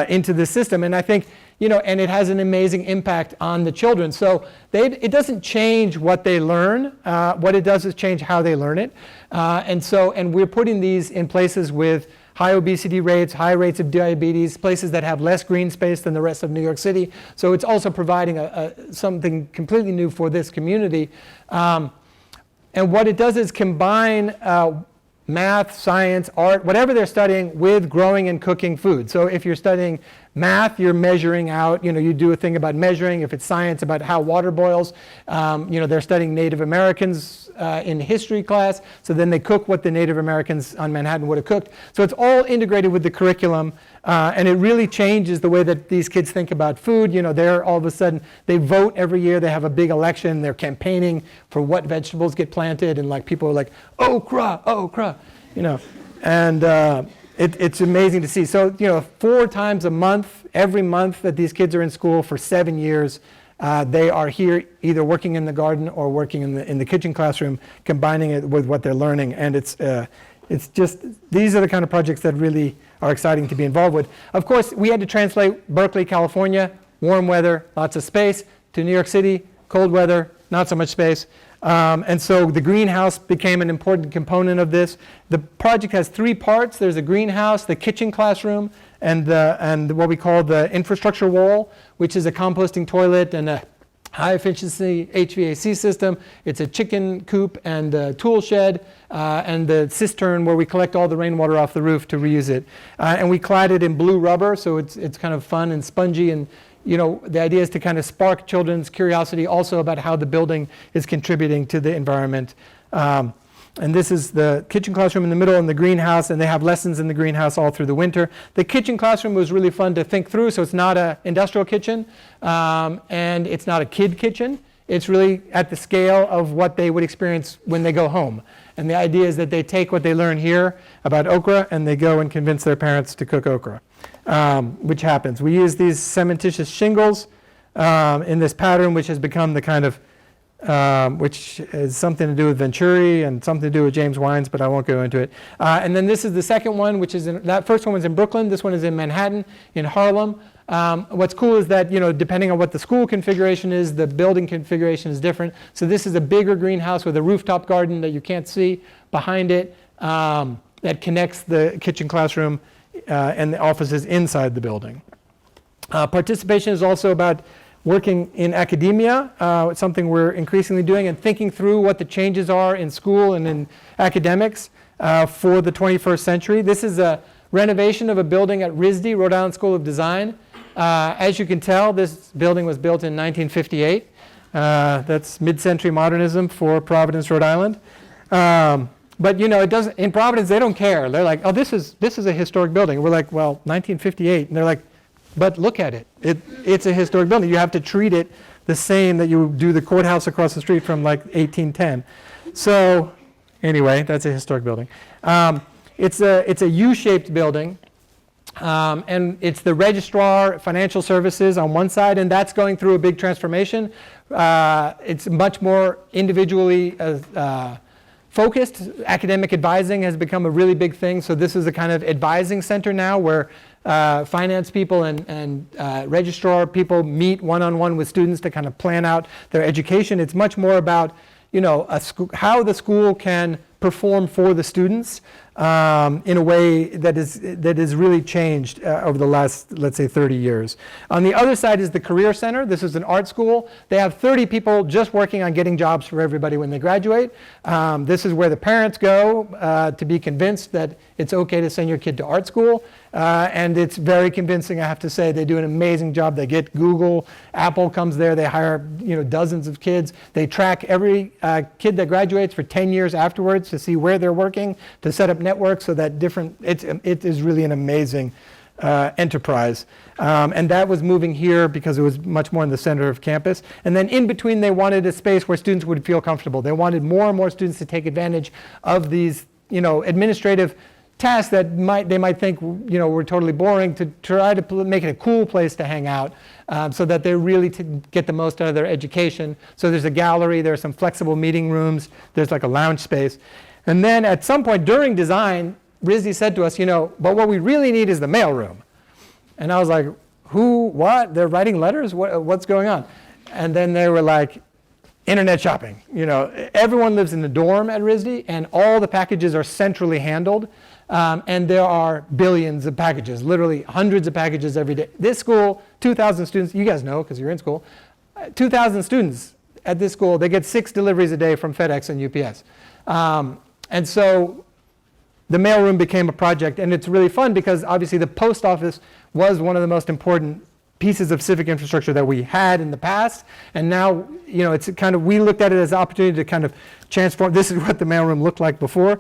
into this system. And I think, and it has an amazing impact on the children. So it doesn't change what they learn. What it does is change how they learn it. And we're putting these in places with high obesity rates, high rates of diabetes, places that have less green space than the rest of New York City. So it's also providing something completely new for this community. And what it does is combine math, science, art, whatever they're studying with growing and cooking food. So if you're studying math, you're measuring out, you do a thing about measuring. If it's science, about how water boils, they're studying Native Americans in history class. So then they cook what the Native Americans on Manhattan would have cooked. So it's all integrated with the curriculum. And it really changes the way that these kids think about food. They're all of a sudden, they vote every year. They have a big election. They're campaigning for what vegetables get planted. And like people are like, okra, and it's amazing to see. So, 4 times a month, every month that these kids are in school for 7 years, they are here either working in the garden or working in the kitchen classroom, combining it with what they're learning. And it's just, these are the kind of projects that really are exciting to be involved with. Of course, we had to translate Berkeley, California, warm weather, lots of space, to New York City, cold weather, not so much space. And so the greenhouse became an important component of this. The project has 3 parts. There's a greenhouse, the kitchen classroom, and what we call the infrastructure wall, which is a composting toilet and a high efficiency HVAC system. It's a chicken coop and a tool shed and the cistern where we collect all the rainwater off the roof to reuse it. And we clad it in blue rubber, so it's kind of fun and spongy. And the idea is to kind of spark children's curiosity also about how the building is contributing to the environment. And this is the kitchen classroom in the middle and the greenhouse, and they have lessons in the greenhouse all through the winter. The kitchen classroom was really fun to think through, so it's not an industrial kitchen, and it's not a kid kitchen. It's really at the scale of what they would experience when they go home. And the idea is that they take what they learn here about okra, and they go and convince their parents to cook okra, which happens. We use these cementitious shingles in this pattern, which has become the kind of which has something to do with Venturi and something to do with James Wines, but I won't go into it. And then this is the second one, which is that first one was in Brooklyn. This one is in Manhattan, in Harlem. What's cool is that, depending on what the school configuration is, the building configuration is different. So this is a bigger greenhouse with a rooftop garden that you can't see behind it that connects the kitchen classroom and the offices inside the building. Participation is also about working in academia. It's something we're increasingly doing, and thinking through what the changes are in school and in academics for the 21st century. This is a renovation of a building at RISD, Rhode Island School of Design. As you can tell, this building was built in 1958. That's mid-century modernism for Providence, Rhode Island. But it doesn't. In Providence, they don't care. They're like, oh, this is a historic building. We're like, well, 1958, and they're like, but look at it. It's a historic building. You have to treat it the same that you do the courthouse across the street from like 1810. So anyway, that's a historic building. It's a U-shaped building, and it's the registrar financial services on one side, and that's going through a big transformation. It's much more individually focused. Academic advising has become a really big thing. So this is a kind of advising center now where finance people and registrar people meet one-on-one with students to kind of plan out their education. It's much more about, how the school can perform for the students in a way that is really changed over the last, let's say, 30 years. On the other side is the Career Center. This is an art school. They have 30 people just working on getting jobs for everybody when they graduate. This is where the parents go to be convinced that it's okay to send your kid to art school. And it's very convincing, I have to say. They do an amazing job. They get Google, Apple comes there. They hire dozens of kids. They track every kid that graduates for 10 years afterwards to see where they're working, to set up networks so that it is really an amazing enterprise. And that was moving here because it was much more in the center of campus. And then in between, they wanted a space where students would feel comfortable. They wanted more and more students to take advantage of these administrative tasks that they might think were totally boring, to try to make it a cool place to hang out so that they really get the most out of their education. So there's a gallery, there's some flexible meeting rooms, there's like a lounge space. And then at some point during design, RISD said to us, but what we really need is the mailroom. And I was like, who, what? They're writing letters? What's going on? And then they were like, internet shopping. Everyone lives in the dorm at RISD, and all the packages are centrally handled. And there are billions of packages, literally hundreds of packages every day. This school, 2,000 students, you guys know because you're in school, 2,000 students at this school, they get 6 deliveries a day from FedEx and UPS. And so the mailroom became a project. And it's really fun because obviously the post office was one of the most important pieces of civic infrastructure that we had in the past. And now, it's kind of, we looked at it as an opportunity to kind of transform. This is what the mailroom looked like before.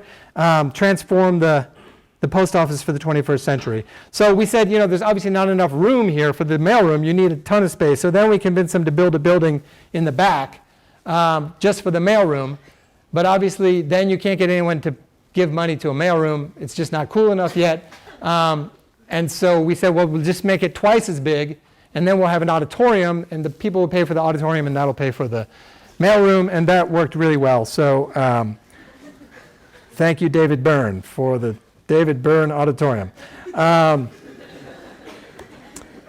Transform the post office for the 21st century. So we said, there's obviously not enough room here for the mailroom. You need a ton of space. So then we convinced them to build a building in the back just for the mailroom. But obviously, then you can't get anyone to give money to a mailroom. It's just not cool enough yet. And so we said, well, we'll just make it twice as big, and then we'll have an auditorium, and the people will pay for the auditorium, and that'll pay for the mailroom, and that worked really well. So thank you, David Byrne, for the David Byrne Auditorium. And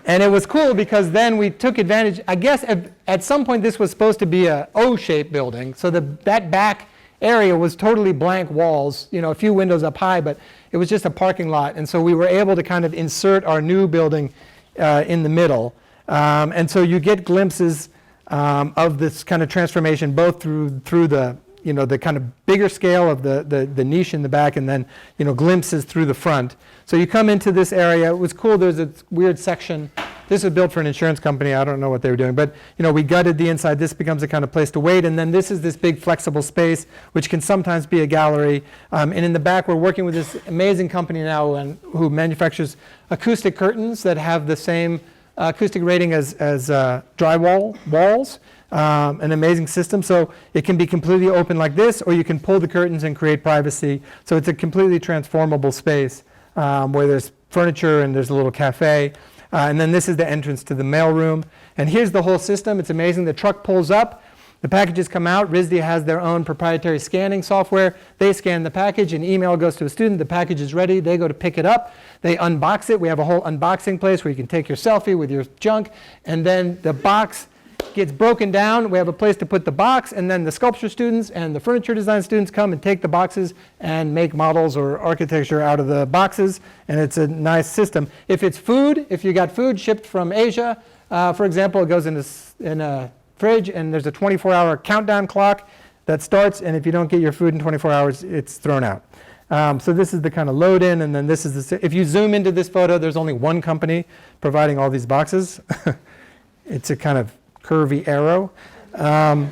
it was cool because then we took advantage. I guess at some point this was supposed to be a O-shaped building, so that back area was totally blank walls, a few windows up high, but it was just a parking lot. And so we were able to kind of insert our new building in the middle. And so you get glimpses of this kind of transformation, both through the the kind of bigger scale of the niche in the back, and then glimpses through the front. So you come into this area. It was cool. There's a weird section. This was built for an insurance company. I don't know what they were doing, but we gutted the inside. This becomes a kind of place to wait, and then this is this big flexible space, which can sometimes be a gallery. And in the back, we're working with this amazing company now who manufactures acoustic curtains that have the same acoustic rating as drywall walls. An amazing system. So it can be completely open like this, or you can pull the curtains and create privacy. So it's a completely transformable space where there's furniture and there's a little cafe. And then this is the entrance to the mailroom. And here's the whole system. It's amazing. The truck pulls up. The packages come out. RISD has their own proprietary scanning software. They scan the package. An email goes to a student. The package is ready. They go to pick it up. They unbox it. We have a whole unboxing place where you can take your selfie with your junk. And then the box gets broken down. We have a place to put the box, and then the sculpture students and the furniture design students come and take the boxes and make models or architecture out of the boxes, and it's a nice system. If it's food, if you got food shipped from Asia, for example, it goes in a fridge, and there's a 24-hour countdown clock that starts, and if you don't get your food in 24 hours, it's thrown out. So this is the kind of load in, and then this is if you zoom into this photo, there's only one company providing all these boxes. It's a kind of curvy arrow. And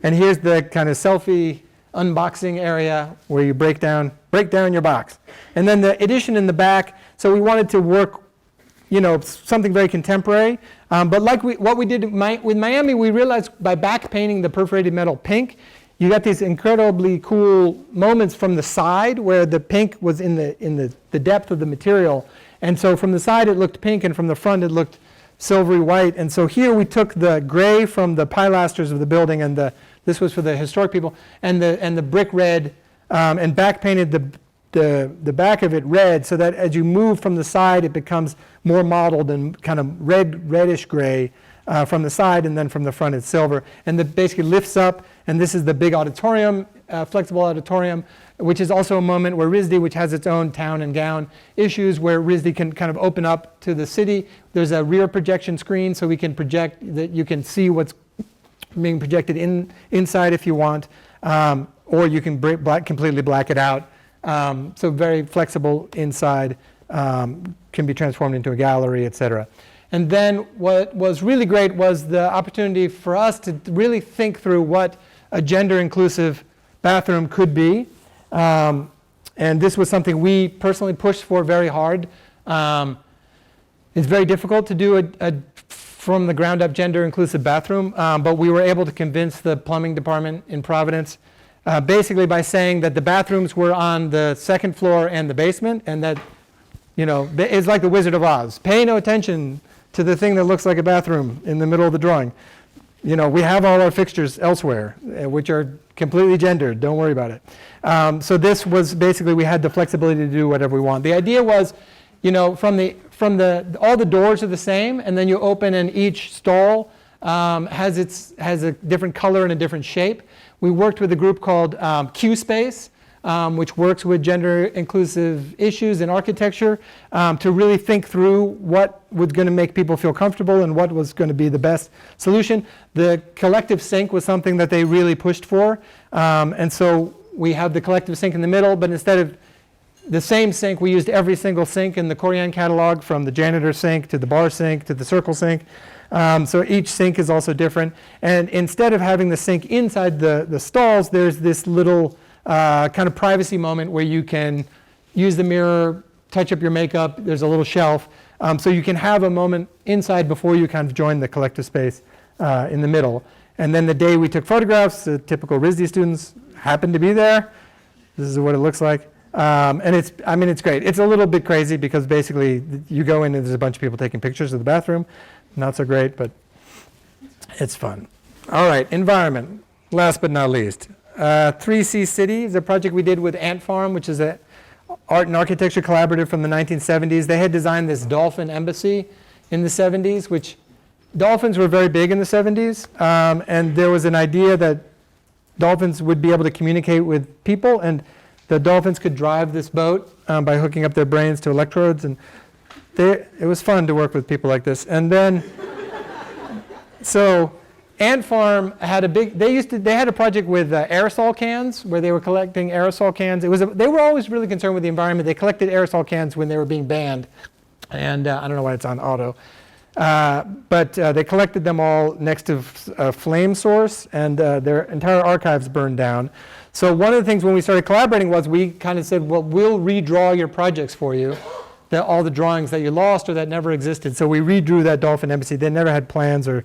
here's the kind of selfie unboxing area where you break down your box. And then the addition in the back, so we wanted to work, something very contemporary. But like what we did with Miami, we realized by back painting the perforated metal pink, you got these incredibly cool moments from the side where the pink was in the depth of the material. And so from the side it looked pink, and from the front it looked silvery white. And so here we took the gray from the pilasters of the building, and this was for the historic people, and the brick red, and back painted the back of it red, so that as you move from the side it becomes more mottled and kind of reddish gray from the side, and then from the front it's silver. And that basically lifts up, and this is the big auditorium, flexible auditorium, which is also a moment where RISD, which has its own town and gown issues, where RISD can kind of open up to the city. There's a rear projection screen, so we can project that you can see what's being projected inside if you want, or you can completely black it out. So very flexible inside, can be transformed into a gallery, etc. And then what was really great was the opportunity for us to really think through what a gender-inclusive bathroom could be. And this was something we personally pushed for very hard. It's very difficult to do a from the ground up gender inclusive bathroom, but we were able to convince the plumbing department in Providence basically by saying that the bathrooms were on the second floor and the basement, and that it's like the Wizard of Oz. Pay no attention to the thing that looks like a bathroom in the middle of the drawing. We have all our fixtures elsewhere, which are completely gendered. Don't worry about it. So this was basically, we had the flexibility to do whatever we want. The idea was, all the doors are the same, and then you open, and each stall has a different color and a different shape. We worked with a group called Q-Space, which works with gender inclusive issues in architecture, to really think through what was going to make people feel comfortable and what was going to be the best solution. The collective sink was something that they really pushed for, and so we have the collective sink in the middle, but instead of the same sink, we used every single sink in the Corian catalog, from the janitor sink to the bar sink to the circle sink. So each sink is also different. And instead of having the sink inside the stalls, there's this little kind of privacy moment where you can use the mirror, touch up your makeup. There's a little shelf. So you can have a moment inside before you kind of join the collective space in the middle. And then the day we took photographs, the typical RISD students happened to be there. This is what it looks like. And it's great. It's a little bit crazy because basically you go in and there's a bunch of people taking pictures of the bathroom. Not so great, but it's fun. All right, environment. Last but not least. 3C City is a project we did with Ant Farm, which is an art and architecture collaborative from the 1970s. They had designed this dolphin embassy in the 70s, which dolphins were very big in the 70s. And there was an idea that dolphins would be able to communicate with people, and the dolphins could drive this boat by hooking up their brains to electrodes. And it was fun to work with people like this. And then, so Ant Farm had they had a project with aerosol cans where they were collecting aerosol cans. They were always really concerned with the environment. They collected aerosol cans when they were being banned. And I don't know why it's on auto. But they collected them all next to a flame source, and their entire archives burned down. So one of the things when we started collaborating was we kind of said, well, we'll redraw your projects for you, all the drawings that you lost or that never existed. So we redrew that dolphin embassy. They never had plans or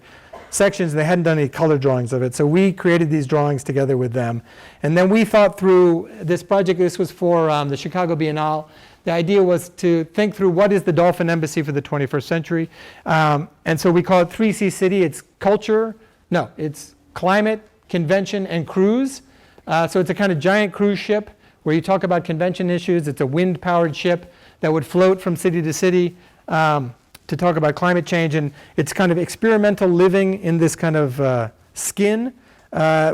sections. They hadn't done any color drawings of it. So we created these drawings together with them. And then we thought through this project. This was for the Chicago Biennale. The idea was to think through what is the dolphin embassy for the 21st century. And so we call it 3C City. It's it's climate, convention, and cruise. So it's a kind of giant cruise ship where you talk about convention issues. It's a wind-powered ship that would float from city to city to talk about climate change. And it's kind of experimental living in this kind of skin,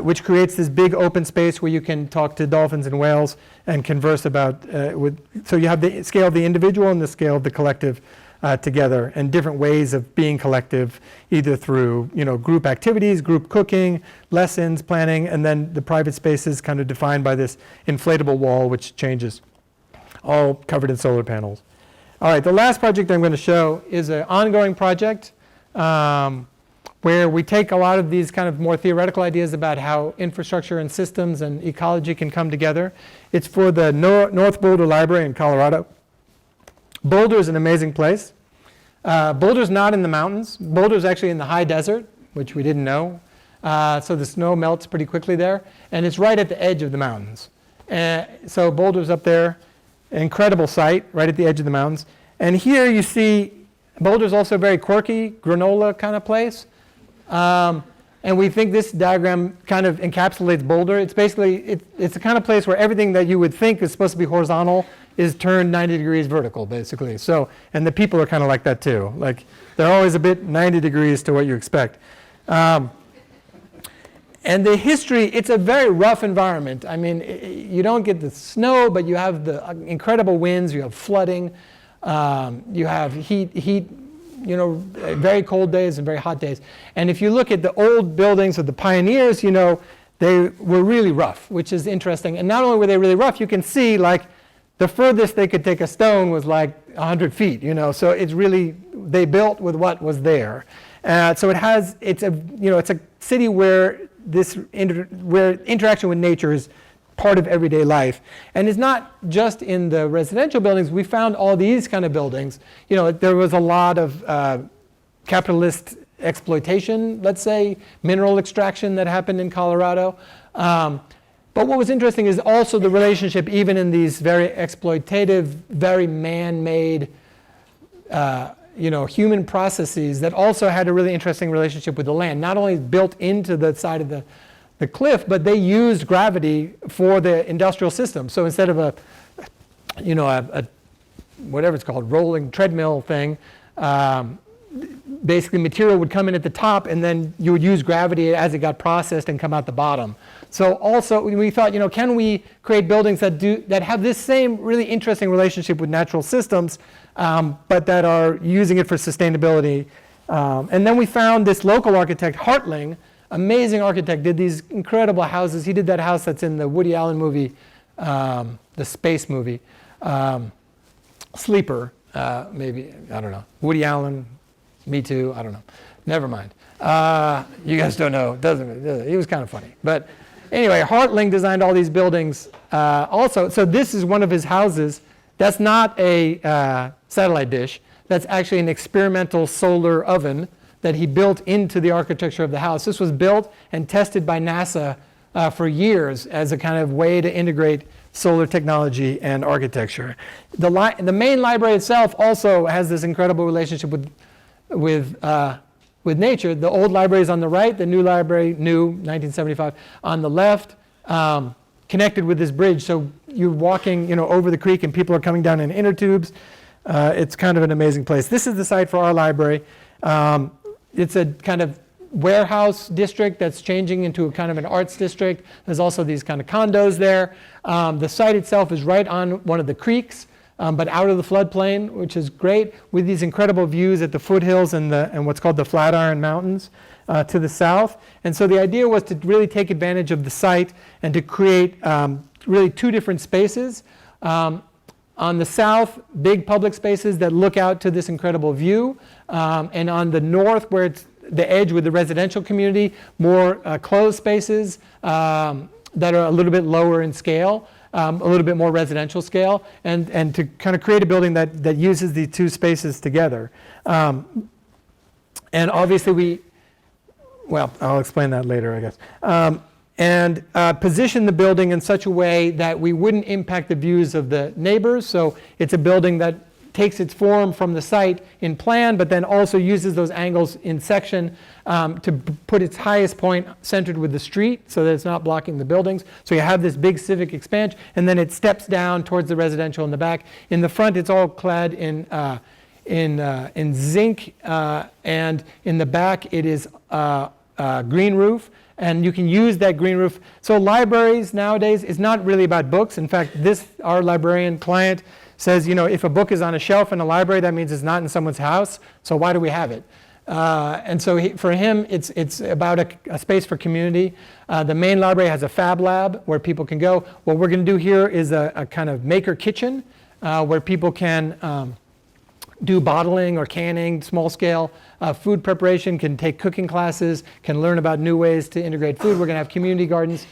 which creates this big open space where you can talk to dolphins and whales and converse about, so you have the scale of the individual and the scale of the collective together, and different ways of being collective, either through group activities, group cooking, lessons, planning, and then the private spaces kind of defined by this inflatable wall which changes, all covered in solar panels. All right, the last project I'm going to show is an ongoing project where we take a lot of these kind of more theoretical ideas about how infrastructure and systems and ecology can come together. It's for the North Boulder Library in Colorado. Boulder is an amazing place. Boulder's not in the mountains. Boulder's actually in the high desert, which we didn't know. So the snow melts pretty quickly there. And it's right at the edge of the mountains. So Boulder's up there. Incredible site, right at the edge of the mountains. And here you see Boulder's also a very quirky, granola kind of place. And we think this diagram kind of encapsulates Boulder. It's basically, it's the kind of place where everything that you would think is supposed to be horizontal is turned 90 degrees vertical, basically. So, and the people are kind of like that too. Like, they're always a bit 90 degrees to what you expect. And the history, it's a very rough environment. I mean, you don't get the snow, but you have the incredible winds, you have flooding, you have heat, very cold days and very hot days. And if you look at the old buildings of the pioneers, they were really rough, which is interesting. And not only were they really rough, you can see like the furthest they could take a stone was like 100 feet, So it's really, they built with what was there. So it's a city where where interaction with nature is part of everyday life. And it's not just in the residential buildings. We found all these kind of buildings. There was a lot of capitalist exploitation, let's say, mineral extraction that happened in Colorado. But what was interesting is also the relationship, even in these very exploitative, very man-made, human processes that also had a really interesting relationship with the land. Not only built into the side of the cliff, but they used gravity for the industrial system. So instead of a whatever it's called, rolling treadmill thing, basically material would come in at the top, and then you would use gravity as it got processed and come out the bottom. So also we thought, can we create buildings that have this same really interesting relationship with natural systems, but that are using it for sustainability. And then we found this local architect, Hartling, amazing architect, did these incredible houses. He did that house that's in the Woody Allen movie, the space movie, Sleeper, maybe, I don't know. Woody Allen, Me Too, I don't know. Never mind. You guys don't know. He was kind of funny. But anyway, Hartling designed all these buildings also. So this is one of his houses. That's not a satellite dish. That's actually an experimental solar oven that he built into the architecture of the house. This was built and tested by NASA for years as a kind of way to integrate solar technology and architecture. The main library itself also has this incredible relationship with nature. The old library is on the right, the new library, 1975, on the left, connected with this bridge. So you're walking, over the creek and people are coming down in inner tubes. It's kind of an amazing place. This is the site for our library. It's a kind of warehouse district that's changing into a kind of an arts district. There's also these kind of condos there. The site itself is right on one of the creeks, but out of the floodplain, which is great, with these incredible views at the foothills and what's called the Flatiron Mountains to the south. And so the idea was to really take advantage of the site and to create really two different spaces. On the south, big public spaces that look out to this incredible view. And on the north, where it's the edge with the residential community, more closed spaces that are a little bit lower in scale, a little bit more residential scale, and to kind of create a building that uses these two spaces together. And obviously I'll explain that later, I guess. And position the building in such a way that we wouldn't impact the views of the neighbors. So it's a building that takes its form from the site in plan, but then also uses those angles in section to put its highest point centered with the street so that it's not blocking the buildings. So you have this big civic expansion, and then it steps down towards the residential in the back. In the front, it's all clad in zinc, and in the back, it is green roof. And you can use that green roof. So libraries nowadays is not really about books. In fact, our librarian client says, if a book is on a shelf in a library, that means it's not in someone's house. So why do we have it? And so for him, it's about a space for community. The main library has a fab lab where people can go. What we're going to do here is a kind of maker kitchen where people can do bottling or canning, small scale food preparation, can take cooking classes, can learn about new ways to integrate food. We're going to have community gardens.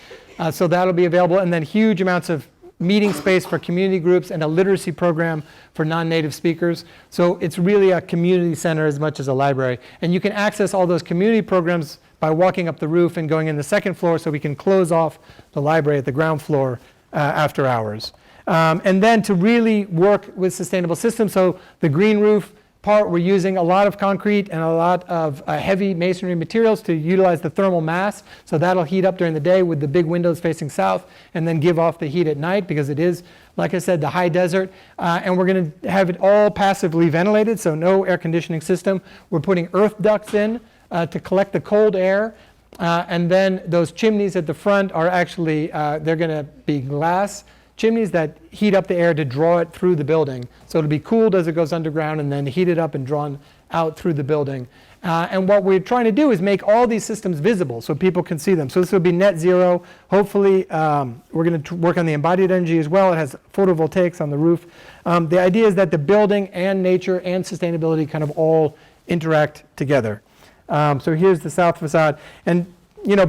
So that'll be available. And then huge amounts of meeting space for community groups and a literacy program for non-native speakers. So it's really a community center as much as a library. And you can access all those community programs by walking up the roof and going in the second floor so we can close off the library at the ground floor after hours. And then to really work with sustainable systems, so the green roof part, we're using a lot of concrete and a lot of heavy masonry materials to utilize the thermal mass. So that'll heat up during the day with the big windows facing south and then give off the heat at night because it is, like I said, the high desert. And we're going to have it all passively ventilated, so no air conditioning system. We're putting earth ducts in to collect the cold air. And then those chimneys at the front are actually, they're going to be glass chimneys that heat up the air to draw it through the building. So it'll be cooled as it goes underground and then heated up and drawn out through the building. And what we're trying to do is make all these systems visible so people can see them. So this will be net zero. Hopefully, we're going to work on the embodied energy as well. It has photovoltaics on the roof. The idea is that the building and nature and sustainability kind of all interact together. So here's the south facade. And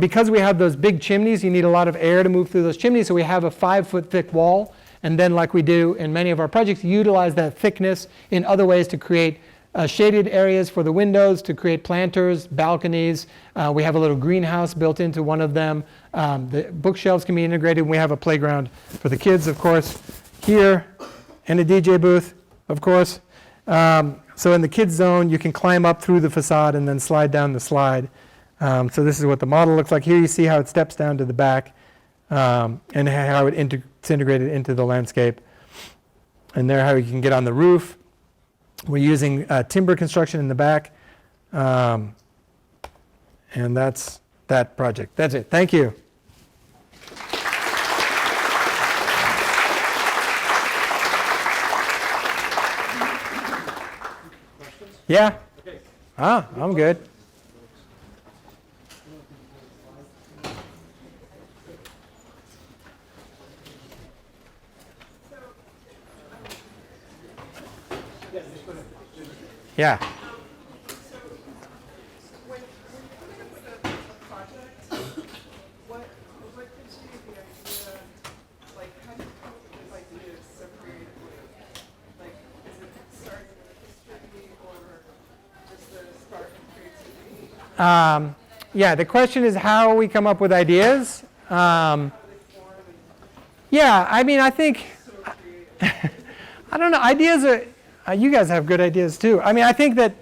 because we have those big chimneys, you need a lot of air to move through those chimneys. So we have a 5-foot thick wall. And then like we do in many of our projects, utilize that thickness in other ways to create shaded areas for the windows, to create planters, balconies. We have a little greenhouse built into one of them. The bookshelves can be integrated. We have a playground for the kids, of course, here, and a DJ booth, of course. So in the kids zone, you can climb up through the facade and then slide down the slide. So this is what the model looks like. Here you see how it steps down to the back and how it's integrated into the landscape. And there how you can get on the roof. We're using timber construction in the back. And that's that project. That's it. Thank you. Yeah? I'm good. Yeah. So when you're coming up with a project, what gives you the idea, like how do you come up with those ideas so creatively? Like, is it starting with history or just the spark of creativity? Yeah, the question is how we come up with ideas. How do they form and Yeah, I mean, I think, so creative? I don't know, ideas are, you guys have good ideas too. I mean, I think that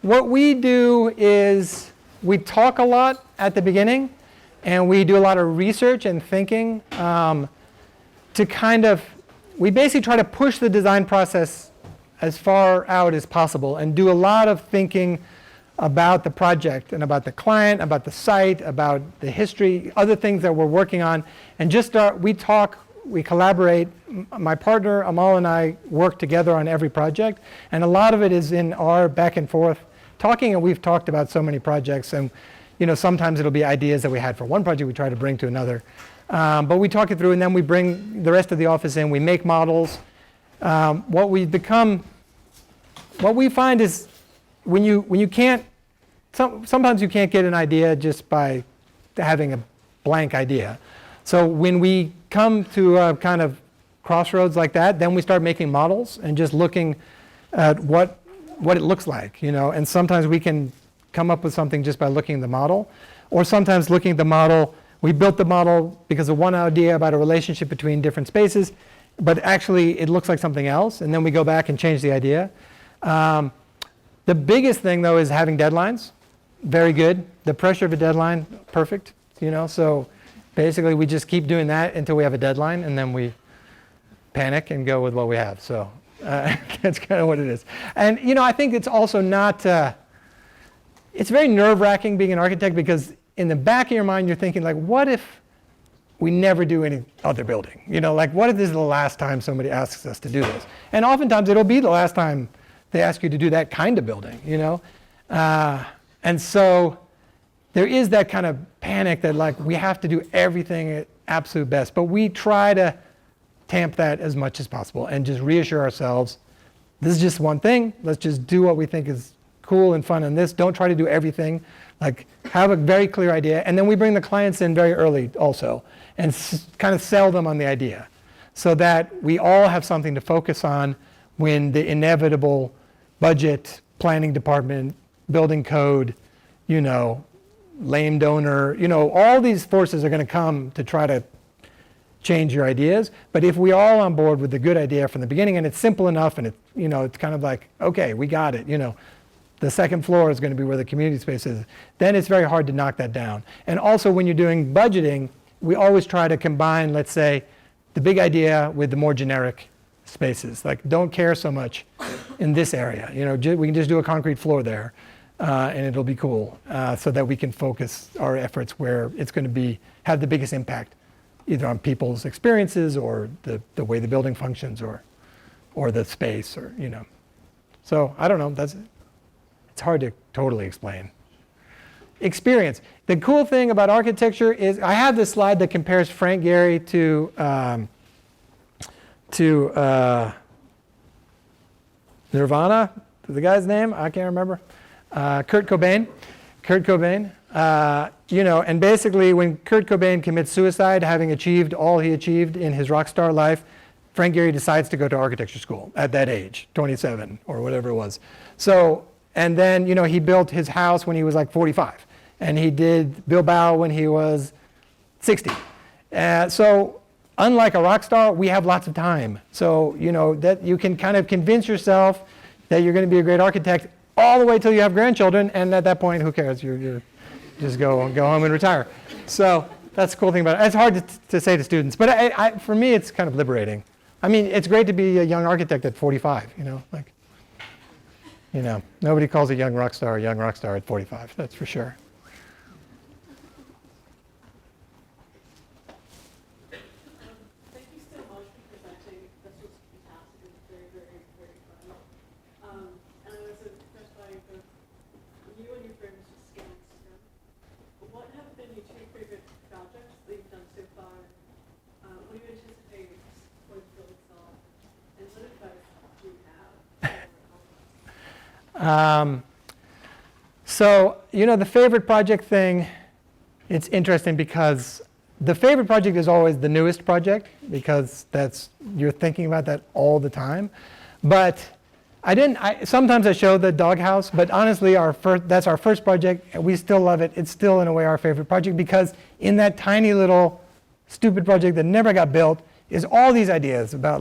what we do is we talk a lot at the beginning, and we do a lot of research and thinking to kind of, we basically try to push the design process as far out as possible and do a lot of thinking about the project and about the client, about the site, about the history, other things that we're working on, and just start, we talk, we collaborate. My partner Amal and I work together on every project, and a lot of it is in our back and forth talking, and we've talked about so many projects, and sometimes it'll be ideas that we had for one project we try to bring to another. But we talk it through, and then we bring the rest of the office in, we make models. What we find is when you can't, sometimes you can't get an idea just by having a blank idea. So when we come to a kind of crossroads like that, then we start making models and just looking at what it looks like, and sometimes we can come up with something just by looking at the model, or sometimes looking at the model, we built the model because of one idea about a relationship between different spaces, but actually it looks like something else, and then we go back and change the idea. The biggest thing, though, is having deadlines. Very good. The pressure of a deadline, perfect. So basically we just keep doing that until we have a deadline, and then we panic and go with what we have. So that's kind of what it is. And I think it's also not. It's very nerve-wracking being an architect, because in the back of your mind you're thinking, like, what if we never do any other building? Like, what if this is the last time somebody asks us to do this? And oftentimes it'll be the last time they ask you to do that kind of building, and so there is that kind of panic that, like, we have to do everything at absolute best. But we try to tamp that as much as possible and just reassure ourselves, this is just one thing. Let's just do what we think is cool and fun in this. Don't try to do everything. Like, have a very clear idea. And then we bring the clients in very early also and kind of sell them on the idea, so that we all have something to focus on when the inevitable budget, planning department, building code, lame donor, all these forces are going to come to try to change your ideas. But if we all on board with the good idea from the beginning, and it's simple enough, and it's kind of like, okay, we got it, the second floor is going to be where the community space is, then it's very hard to knock that down. And also when you're doing budgeting, we always try to combine, let's say, the big idea with the more generic spaces. Like, don't care so much in this area. We can just do a concrete floor there, and it'll be cool, so that we can focus our efforts where it's going to have the biggest impact, either on people's experiences or the way the building functions, or the space, or So I don't know. It's hard to totally explain. Experience. The cool thing about architecture is I have this slide that compares Frank Gehry to Nirvana, the guy's name, I can't remember. Kurt Cobain. And basically when Kurt Cobain commits suicide, having achieved all he achieved in his rock star life, Frank Gehry decides to go to architecture school at that age, 27 or whatever it was. So, and then, he built his house when he was like 45. And he did Bilbao when he was 60. So unlike a rock star, we have lots of time. So, that you can kind of convince yourself that you're going to be a great architect all the way till you have grandchildren. And at that point, who cares? You just go home and retire. So that's the cool thing about it. It's hard to say to students. But for me, it's kind of liberating. I mean, it's great to be a young architect at 45, nobody calls a young rock star at 45, that's for sure. Thank you so much for presenting. This was fantastic. It was very, very, very fun. And I was impressed by you and your friends just scanning Instagram. What have been your two favorite projects that you've done so far? What do you anticipate for the build itself? And what advice do you have? So, the favorite project thing, it's interesting because the favorite project is always the newest project because you're thinking about that all the time. But sometimes I show the doghouse, but honestly, that's our first project, and we still love it. It's still, in a way, our favorite project because in that tiny little stupid project that never got built is all these ideas about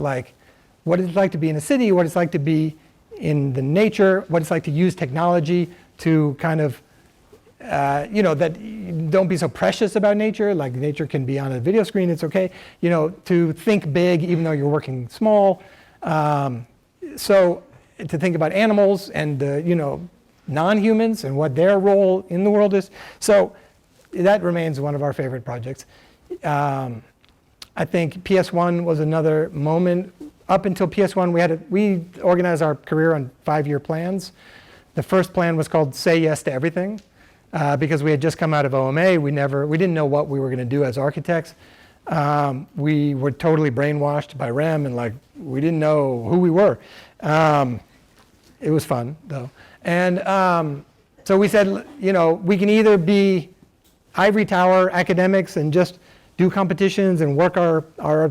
what it's like to be in a city, what it's like to be in the nature, what it's like to use technology to kind of, that don't be so precious about nature. Like nature can be on a video screen, it's okay. To think big even though you're working small. So to think about animals and non-humans and what their role in the world is. So that remains one of our favorite projects. I think PS1 was another moment. Up until PS1, we organized our career on 5-year plans. The first plan was called Say Yes to Everything because we had just come out of OMA. We didn't know what we were going to do as architects. We were totally brainwashed by REM and we didn't know who we were. It was fun though. And so we said, we can either be ivory tower academics and just do competitions and work our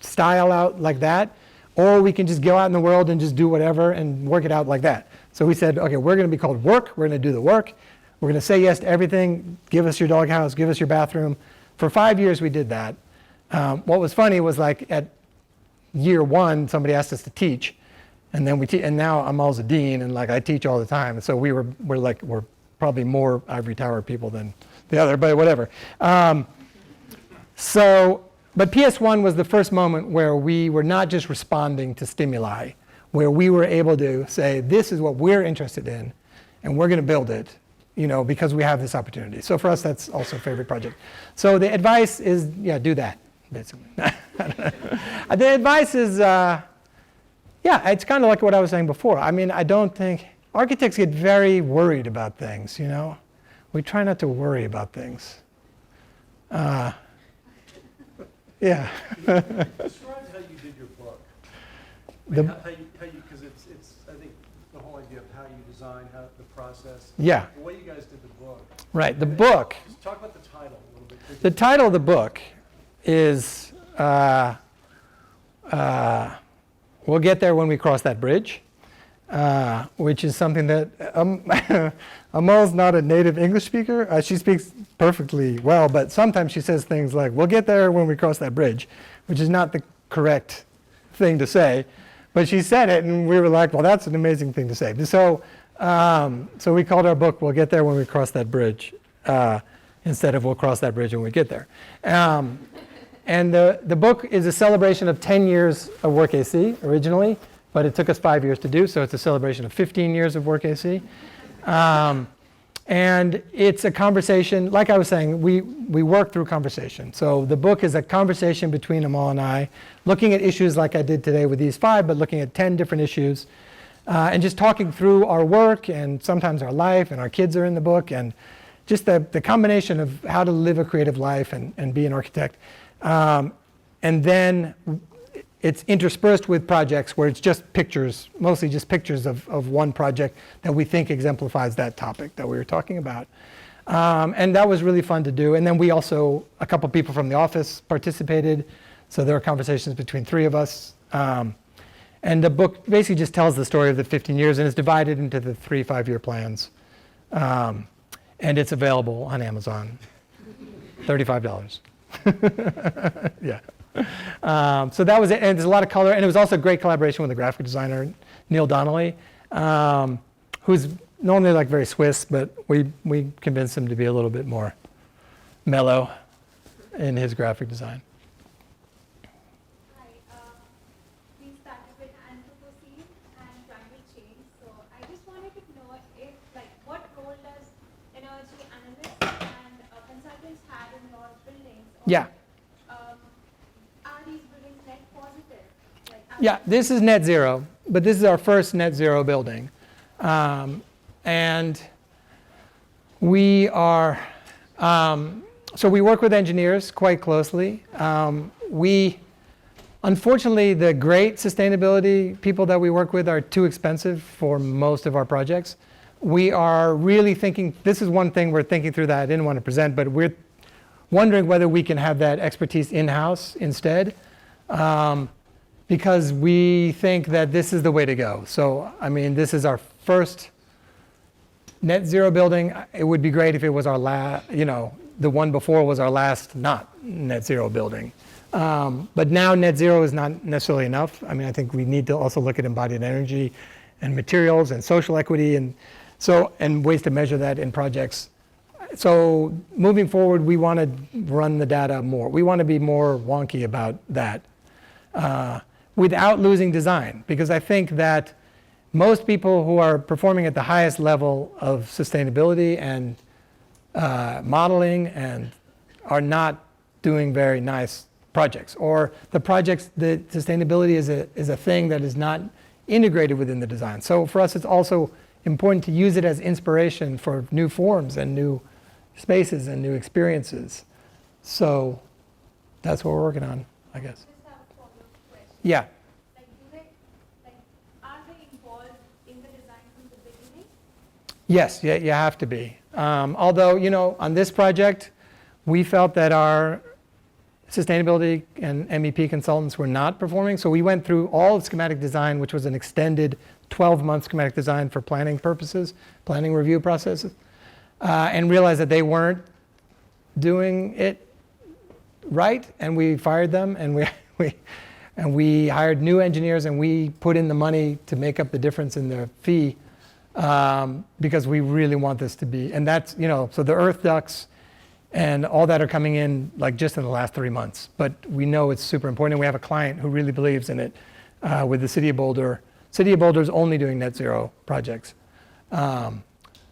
style out like that, or we can just go out in the world and just do whatever and work it out like that. So we said, okay, we're going to be called Work. We're going to do the work. We're going to say yes to everything. Give us your doghouse. Give us your bathroom. For 5 years, we did that. What was funny was at year 1, somebody asked us to teach, and then and now I'm also dean, and I teach all the time. And so we're probably more ivory tower people than the other, but whatever. But PS1 was the first moment where we were not just responding to stimuli, where we were able to say, this is what we're interested in, and we're going to build it, because we have this opportunity. So for us, that's also a favorite project. So the advice is, do that, basically. The advice is, it's kind of like what I was saying before. I don't think, architects get very worried about things, We try not to worry about things. Yeah. Describe how you did your book. Because it's I think the whole idea of how you design, how the process. Yeah. The way you guys did the book. Right. The book. Just talk about the title a little bit. The title of the book is "We'll Get There When We Cross That Bridge," which is something that Amal's not a native English speaker. She speaks perfectly well, but sometimes she says things like, "We'll get there when we cross that bridge," which is not the correct thing to say. But she said it, and we were like, well, that's an amazing thing to say. So we called our book, "We'll Get There When We Cross That Bridge," instead of "We'll Cross That Bridge When We Get There." And the book is a celebration of 10 years of WORKac originally, but it took us 5 years to do, so it's a celebration of 15 years of WORKac. And it's a conversation, like I was saying, we work through conversation. So the book is a conversation between Amal and I, looking at issues like I did today with these 5, but looking at 10 different issues, and just talking through our work and sometimes our life, and our kids are in the book, and just the combination of how to live a creative life and be an architect. And then it's interspersed with projects where it's just pictures, mostly just pictures of one project that we think exemplifies that topic that we were talking about. And that was really fun to do. And then we also, a couple people from the office participated. So there were conversations between 3 of us. And the book basically just tells the story of the 15 years and is divided into the 3 5-year plans. And it's available on Amazon, $35. Yeah. So that was it, and there's a lot of color, and it was also a great collaboration with the graphic designer Neil Donnelly, who's normally very Swiss, but we convinced him to be a little bit more mellow in his graphic design. Hi, we started with Anthropocene and climate change. So I just wanted to know if, what role does energy analysts and consultants have in your buildings? Yeah. Are these buildings net positive? Yeah, this is net zero, but this is our first net zero building. And we are, so we work with engineers quite closely. We Unfortunately, the great sustainability people that we work with are too expensive for most of our projects. We are really thinking, this is one thing we're thinking through that I didn't want to present, but we're wondering whether we can have that expertise in-house instead, because we think that this is the way to go. So, I mean, this is our first net zero building. It would be great if it was our last, the one before was our last not net zero building. But now net zero is not necessarily enough. I mean, I think we need to also look at embodied energy and materials and social equity and ways to measure that in projects. So moving forward, we want to run the data more. We want to be more wonky about that without losing design, because I think that most people who are performing at the highest level of sustainability and modeling and are not doing very nice projects, or the projects, the sustainability is a thing that is not integrated within the design. So for us, it's also important to use it as inspiration for new forms and new spaces and new experiences. So that's what we're working on, I guess. Just have a follow-up question. Yeah. Are they involved in the design from the beginning? Yes, yeah, you have to be. Although, on this project, we felt that our sustainability and MEP consultants were not performing. So we went through all of schematic design, which was an extended 12-month schematic design for planning purposes, planning review processes, and realized that they weren't doing it right, and we fired them, and we hired new engineers, and we put in the money to make up the difference in their fee, because we really want this to be, and that's, so the earth ducts and all that are coming in like just in the last 3 months. But we know it's super important, and we have a client who really believes in it with the City of Boulder. City of Boulder is only doing net zero projects.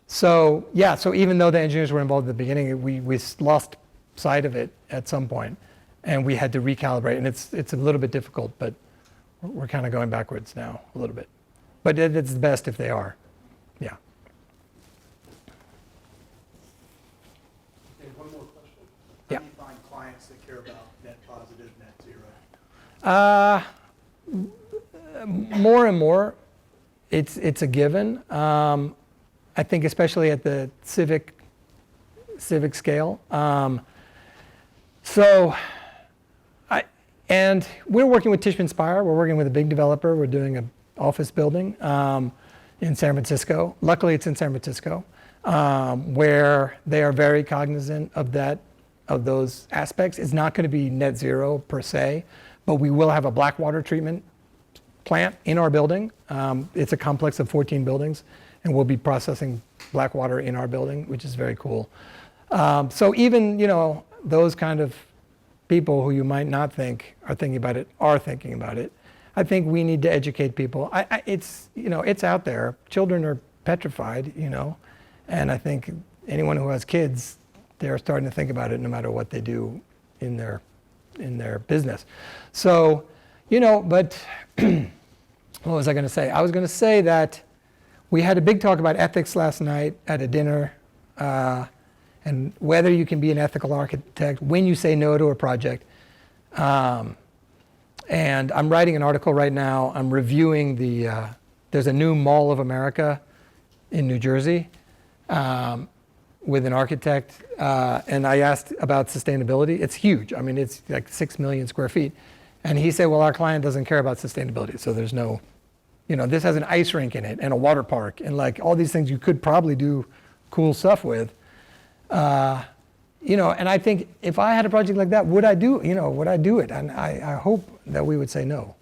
So even though the engineers were involved at the beginning, we lost sight of it at some point, and we had to recalibrate. And it's a little bit difficult, but we're kind of going backwards now a little bit. But it's best if they are. Yeah. Okay, one more question. Yeah. How do you find clients that care about net positive, net zero? More and more, it's a given. I think especially at the civic scale. And we're working with Tishman Speyer. We're working with a big developer. We're doing an office building in San Francisco. Luckily, it's in San Francisco, where they are very cognizant of those aspects. It's not going to be net zero per se, but we will have a black water treatment plant in our building. It's a complex of 14 buildings, and we'll be processing black water in our building, which is very cool. So even, those kind of people who you might not think are thinking about it are thinking about it. I think we need to educate people. It's out there. Children are petrified, and I think anyone who has kids, they're starting to think about it no matter what they do in their business. So, but what was I going to say? I was going to say that we had a big talk about ethics last night at a dinner, and whether you can be an ethical architect when you say no to a project. And I'm writing an article right now. I'm reviewing there's a new Mall of America in New Jersey with an architect, and I asked about sustainability. It's huge. I mean, it's like 6 million square feet. And he said, well, our client doesn't care about sustainability, so there's no, this has an ice rink in it and a water park and like all these things you could probably do cool stuff with. And I think if I had a project like that, would I do it? And I hope that we would say no.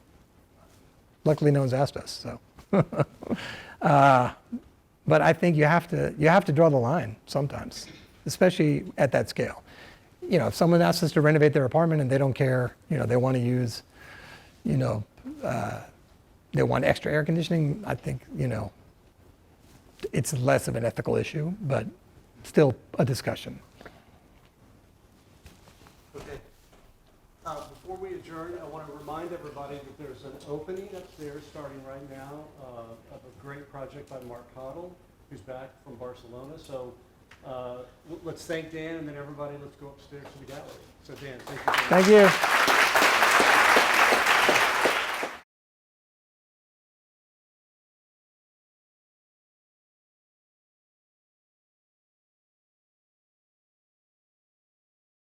Luckily, no one's asked us, so. But I think you have to draw the line sometimes, especially at that scale. If someone asks us to renovate their apartment and they don't care, they want to use, they want extra air conditioning, I think, it's less of an ethical issue, but still a discussion. Okay. Before we adjourn, I want to remind everybody that there's an opening upstairs starting right now of a great project by Mark Cottle, who's back from Barcelona. So let's thank Dan, and then everybody, let's go upstairs to the gallery. So Dan, thank you. Thank you.